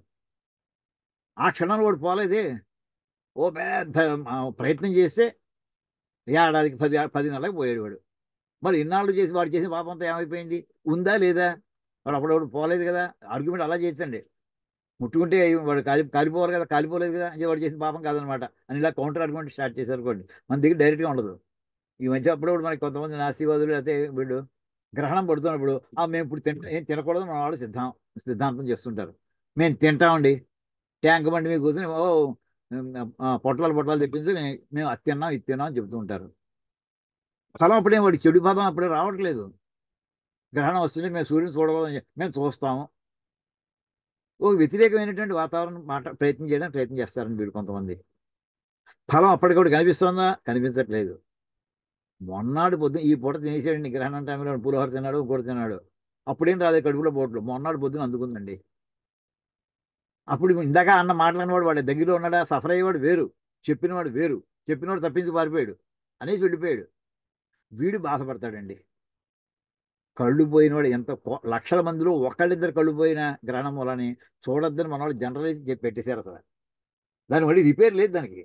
ఆ క్షణంలో వాడు పోలేదే. ఓ పెద్ద ప్రయత్నం చేస్తే ఏడాదికి 10 నెలలకు పోయాడు వాడు. మరి ఇన్నాళ్ళు చేసి వాడు చేసిన పాపం అంతా ఏమైపోయింది? ఉందా లేదా? వాడు అప్పుడప్పుడు పోలేదు కదా. ఆర్గ్యుమెంట్ అలా చేయొచ్చండి. ముట్టుకుంటే వాడు కాలిపోవాలి కదా, కాలిపోలేదు కదా అంటే వాడు చేసిన పాపం కాదనమాట అని ఇలా కౌంటర్ ఆర్గ్యుమెంట్ స్టార్ట్ చేశారు అనుకోండి, మన దగ్గర డైరెక్ట్గా ఉండదు. ఈ మధ్య అప్పుడప్పుడు మనకి కొంతమంది నాస్తివాదులు అయితే వీళ్ళు గ్రహణం పడుతున్నప్పుడు మేము ఇప్పుడు ఏం తినకూడదు మన వాళ్ళు సిద్ధాంతం చేస్తుంటారు. మేము తింటామండి, ట్యాంక్ బండి మీద కూర్చొని పొట్లాలు పొట్లాలు తెప్పించి మేము అది తిన్నాం ఇది తిన్నాం అని చెబుతూ ఉంటారు. ఫలం అప్పుడే వాడి చెడు పదం అప్పుడే రావట్లేదు. గ్రహణం వస్తుంది మేము సూర్యుని చూడకూడదని మేము చూస్తాము. ఓ వ్యతిరేకమైనటువంటి వాతావరణం ప్రయత్నం చేస్తారండి వీళ్ళు కొంతమంది. ఫలం అప్పటికప్పుడు కనిపిస్తుందా? కనిపించట్లేదు. మొన్నాడు పొద్దున ఈ పూట తినేసాడండి గ్రహణం టైంలో పులిహోర తిన్నాడు, ఇంకోటి తిన్నాడు. అప్పుడేం రాలేదు కడుపులో పోట్లు, మొన్నాడు పొద్దున అందుకుందండి. అప్పుడు ఇందాక అన్న మాట్లాడినవాడు వాడు దగ్గరలో ఉన్నాడా? సఫర్ అయ్యేవాడు వేరు, చెప్పినవాడు వేరు. చెప్పినవాడు తప్పించి పారిపోయాడు అనేసి వెళ్ళిపోయాడు. వీడు బాధపడతాడండి. కళ్ళు పోయినవాడు ఎంత లక్షల మందిలో ఒకళ్ళిద్దరు కళ్ళు పోయిన గ్రహణం వలని చూడొద్దని మనవాడు జనరలైజ్ చెప్పి పెట్టేశారు అసలు. దానికి మళ్ళీ రిపేర్ లేదు దానికి.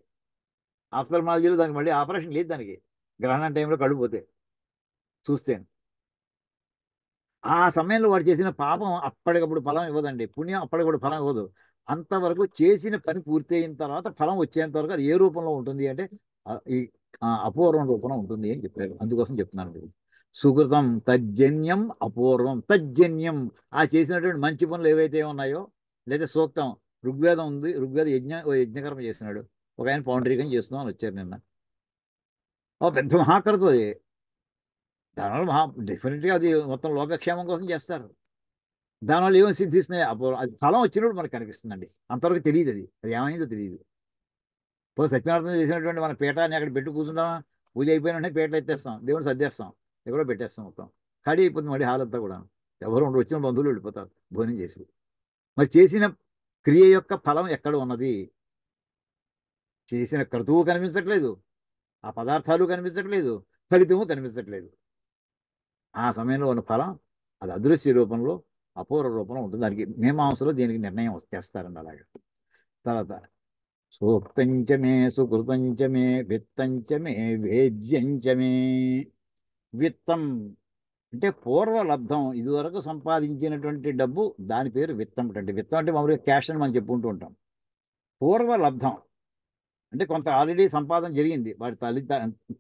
ఆఫ్థల్మాలజీలో దానికి మళ్ళీ ఆపరేషన్ లేదు దానికి. గ్రహణం టైంలో కళ్ళు పోతే చూస్తే ఆ సమయంలో వాడు చేసిన పాపం అప్పటికప్పుడు ఫలం ఇవ్వదండి, పుణ్యం అప్పటికప్పుడు ఫలం ఇవ్వదు. అంతవరకు చేసిన పని పూర్తి అయిన తర్వాత ఫలం వచ్చేంత వరకు అది ఏ రూపంలో ఉంటుంది అంటే ఈ అపూర్వం రూపంలో ఉంటుంది అని చెప్పారు. అందుకోసం చెప్తున్నాను ఇది. సుకృతం తజ్జన్యం అపూర్వం. తజ్జన్యం ఆ చేసినటువంటి మంచి పనులు ఏవైతే ఉన్నాయో, లేదా సూక్తం ఋగ్వేదం ఉంది, ఋగ్వేద యజ్ఞకర్మ చేసినాడు. ఒక ఆయన పౌండరీకం చేస్తున్నాం అని వచ్చారు నిన్న. ఓ పెద్ద మహాకర్త అది. దానివల్ల డెఫినెట్గా అది మొత్తం లోకక్షేమం కోసం చేస్తారు. దానివల్ల ఏమో సిద్ధిస్తున్నాయి అపూర్వం. అది ఫలం వచ్చినప్పుడు మనకు కనిపిస్తుందండి, అంతవరకు తెలియదు. అది అది ఏమైందో తెలియదు. ఇప్పుడు సత్యనారాయణ చేసినటువంటి మన పీఠాన్ని అక్కడ పెట్టి కూర్చుంటామా? పూజ అయిపోయిన వెంటనే పీటలు ఎత్తేస్తాం, దేవుడు సర్దేస్తాం, ఎక్కడో పెట్టేస్తాం, మొత్తం ఖాళీ అయిపోతుంది మళ్ళీ హాల్ అంతా కూడా. ఎవరు ఉండరు, వచ్చిన బంధువులు వెళ్ళిపోతారు భోజనం చేసి. మరి చేసిన క్రియ యొక్క ఫలం ఎక్కడ ఉన్నది? చేసిన క్రతువు కనిపించట్లేదు, ఆ పదార్థాలు కనిపించట్లేదు, ఫలితము కనిపించట్లేదు. ఆ సమయంలో ఉన్న ఫలం అది అదృశ్య రూపంలో అపూర్వ రూపంలో ఉంటుంది. దానికి మీమాంసలో దీనికి నిర్ణయం చేస్తారండి అలాగే. తర్వాత సూక్తంచ మే సుకృతంచ మే విత్తంచ మే వేద్యంచ మే. విత్తం అంటే పూర్వ లబ్ధం, ఇదివరకు సంపాదించినటువంటి డబ్బు, దాని పేరు విత్తం అంటే. విత్తం అంటే మామూలుగా క్యాష్ అని మనం చెప్పుకుంటూ ఉంటాం. పూర్వ లబ్ధం అంటే కొంత ఆల్రెడీ సంపాదన జరిగింది, వాడి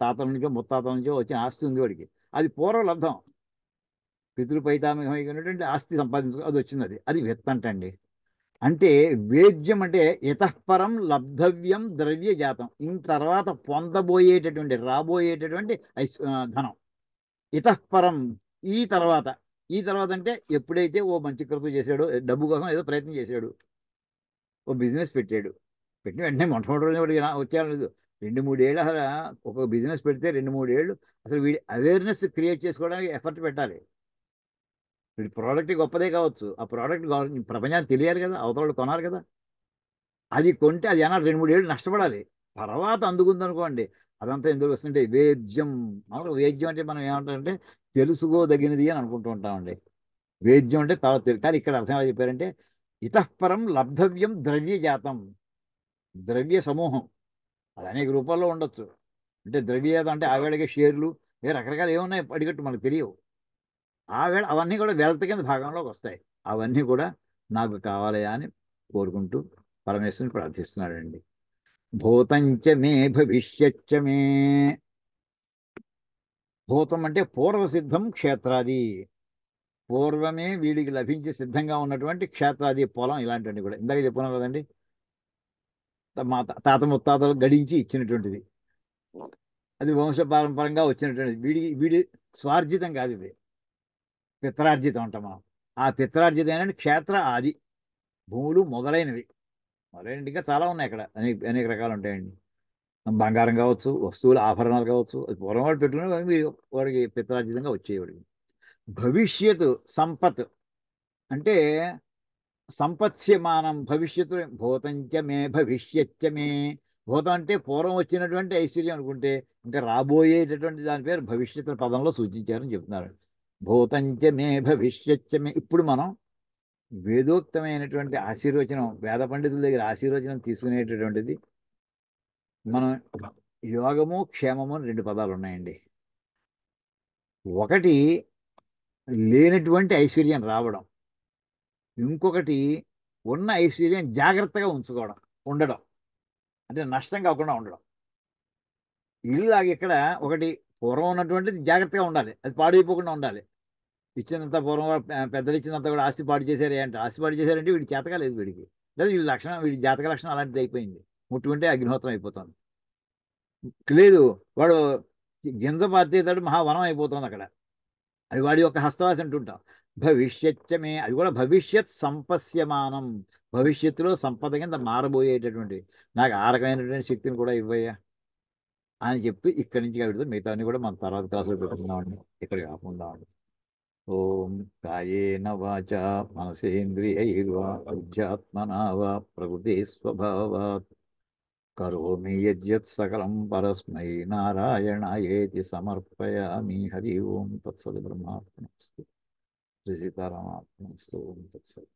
తాతల నుంచో ముత్తాతల నుంచో వచ్చిన ఆస్తి ఉంది వాడికి, అది పూర్వ లబ్ధం. పితృపైతామహమైనటువంటి ఆస్తి సంపాదించుకో అది వచ్చింది, అది విత్తంటండి. అంటే వేద్యం అంటే ఇతఃపరం లబ్ధవ్యం ద్రవ్య జాతం, ఇన్ తర్వాత పొందబోయేటటువంటి రాబోయేటటువంటి ధనం. ఇతఃపరం ఈ తర్వాత. ఈ తర్వాత అంటే ఎప్పుడైతే ఓ మంచి కృతం చేశాడో, డబ్బు కోసం ఏదో ప్రయత్నం చేశాడు, ఓ బిజినెస్ పెట్టాడు, పెట్టిన వెంటనే మొట్టమొదటి రోజు వాడికి వచ్చేయాలి. 2-3 ఏళ్ళు అసలు ఒక బిజినెస్ పెడితే 2-3 ఏళ్ళు అసలు వీడి అవేర్నెస్ క్రియేట్ చేసుకోవడానికి ఎఫర్ట్ పెట్టాలి. వీడి ప్రోడక్ట్ గొప్పదే కావచ్చు, ఆ ప్రోడక్ట్ ప్రపంచానికి తెలియాలి కదా, అవతల వాళ్ళు కొనాలి కదా. అది కొంటే అది ఏమన్నా 2-3 ఏళ్ళు నష్టపడాలి, తర్వాత అందుకుందనుకోండి. అదంతా ఎందుకు వస్తుంటే వేద్యం. మామూలు వేద్యం అంటే మనం ఏమంటామంటే తెలుసుకోదగినది అని అనుకుంటూ ఉంటామండి. వేద్యం అంటే తర్వాత కానీ ఇక్కడ అర్థం ఎలా చెప్పారంటే ఇతఃపరం లబ్ధవ్యం ద్రవ్య జాతం, ద్రవ్య సమూహం. అది అనేక రూపాల్లో ఉండొచ్చు. అంటే ద్రవ్యజాతం అంటే ఆవేళకి షేర్లు, రకరకాలు ఏమున్నాయి అడిగట్టు మనకు తెలియవు. ఆవేళ అవన్నీ కూడా వెల్త్ కింద భాగంలోకి వస్తాయి. అవన్నీ కూడా నాకు కావాలి అని కోరుకుంటూ పరమేశ్వరుని ప్రార్థిస్తున్నాడండి. భూతంచ మే భవిష్యచ్చ మే. భూతం అంటే పూర్వసిద్ధం క్షేత్రాది, పూర్వమే వీడికి లభించి సిద్ధంగా ఉన్నటువంటి క్షేత్రాది పొలం ఇలాంటివన్నీ కూడా ఇందాక చెప్పుకున్నాం కదండి. మా తాత ముత్తాతలు గడించి ఇచ్చినటువంటిది, అది వంశపారంపరంగా వచ్చినటువంటిది. వీడి స్వార్జితం కాదు ఇది, పిత్రార్జితం అంటాం మనం. ఆ పిత్రార్జితమైన క్షేత్ర ఆది భూములు మొదలైనవి. ఇంకా చాలా ఉన్నాయి అక్కడ, అనేక అనేక రకాలు ఉంటాయండి. బంగారం కావచ్చు, వస్తువులు ఆభరణాలు కావచ్చు, అది పూర్వం వాడు పెట్టుకుని వాడికి పిత్రార్జితంగా వచ్చేవాడికి. భవిష్యత్ సంపత్ అంటే సంపత్స్యమానం భవిష్యత్తు. భూతంచ మే భవిష్యచ్చ మే. భూతం అంటే పూర్వం వచ్చినటువంటి ఐశ్వర్యం అనుకుంటే ఇంకా రాబోయేటటువంటి దాని పేరు భవిష్యత్ పదంలో సూచించారని చెప్తున్నారు. భూతంచ మే భవిష్యచ్చ మే. ఇప్పుడు మనం వేదోక్తమైనటువంటి ఆశీర్వచనం, వేద పండితుల దగ్గర ఆశీర్వచనం తీసుకునేటటువంటిది మనం యోగము క్షేమము అని రెండు పదాలు ఉన్నాయండి. ఒకటి లేనటువంటి ఐశ్వర్యం రావడం, ఇంకొకటి ఉన్న ఐశ్వర్యం జాగ్రత్తగా ఉంచుకోవడం, ఉండడం, అంటే నష్టం కాకుండా ఉండడం. ఇల్లాగా ఇక్కడ ఒకటి పూర్వం ఉన్నటువంటిది జాగ్రత్తగా ఉండాలి, అది పాడైపోకుండా ఉండాలి. ఇచ్చినంత పూర్వం పెద్దలు ఇచ్చినంత కూడా ఆస్తి పాడు చేశారు అంటే, ఆస్తి పాడు చేశారంటే వీడి చేతగా లేదు, వీడికి లేదా వీడి లక్షణం, వీడి జాతక లక్షణం అలాంటిది అయిపోయింది. ముట్టుకుంటే అగ్నిహోత్రం అయిపోతుంది. లేదు, వాడు గింజ పాతేతాడు, మహావనం అయిపోతుంది అక్కడ. అది వాడి యొక్క హస్తవాసి అంటుంటాం. భవిష్యచ్చమే, అది కూడా భవిష్యత్ సంపశ్యమానం, భవిష్యత్తులో సంపద కింద మారబోయేటటువంటి నాకు ఆ రకమైనటువంటి శక్తిని కూడా ఇవ్వయ్యా అని చెప్తూ ఇక్కడి నుంచి కాబట్టి మిగతా అన్ని కూడా మన తర్వాత క్లాసులో పెట్టుకుందామండి, ఇక్కడ కాకుండా. ఓం కాయేన వాచా మనసేంద్రియైర్వా బుద్ధ్యాత్మనా వా ప్రకృతి స్వభావాత్ కరోమి యద్యత్ సకలం పరస్మై నారాయణాయేతి సమర్పయామి. హరి ఓం తత్సత్. బ్రహ్మార్పణమస్తు. శ్రీ సీతారామార్పణమస్తు. ఓం తత్సత్.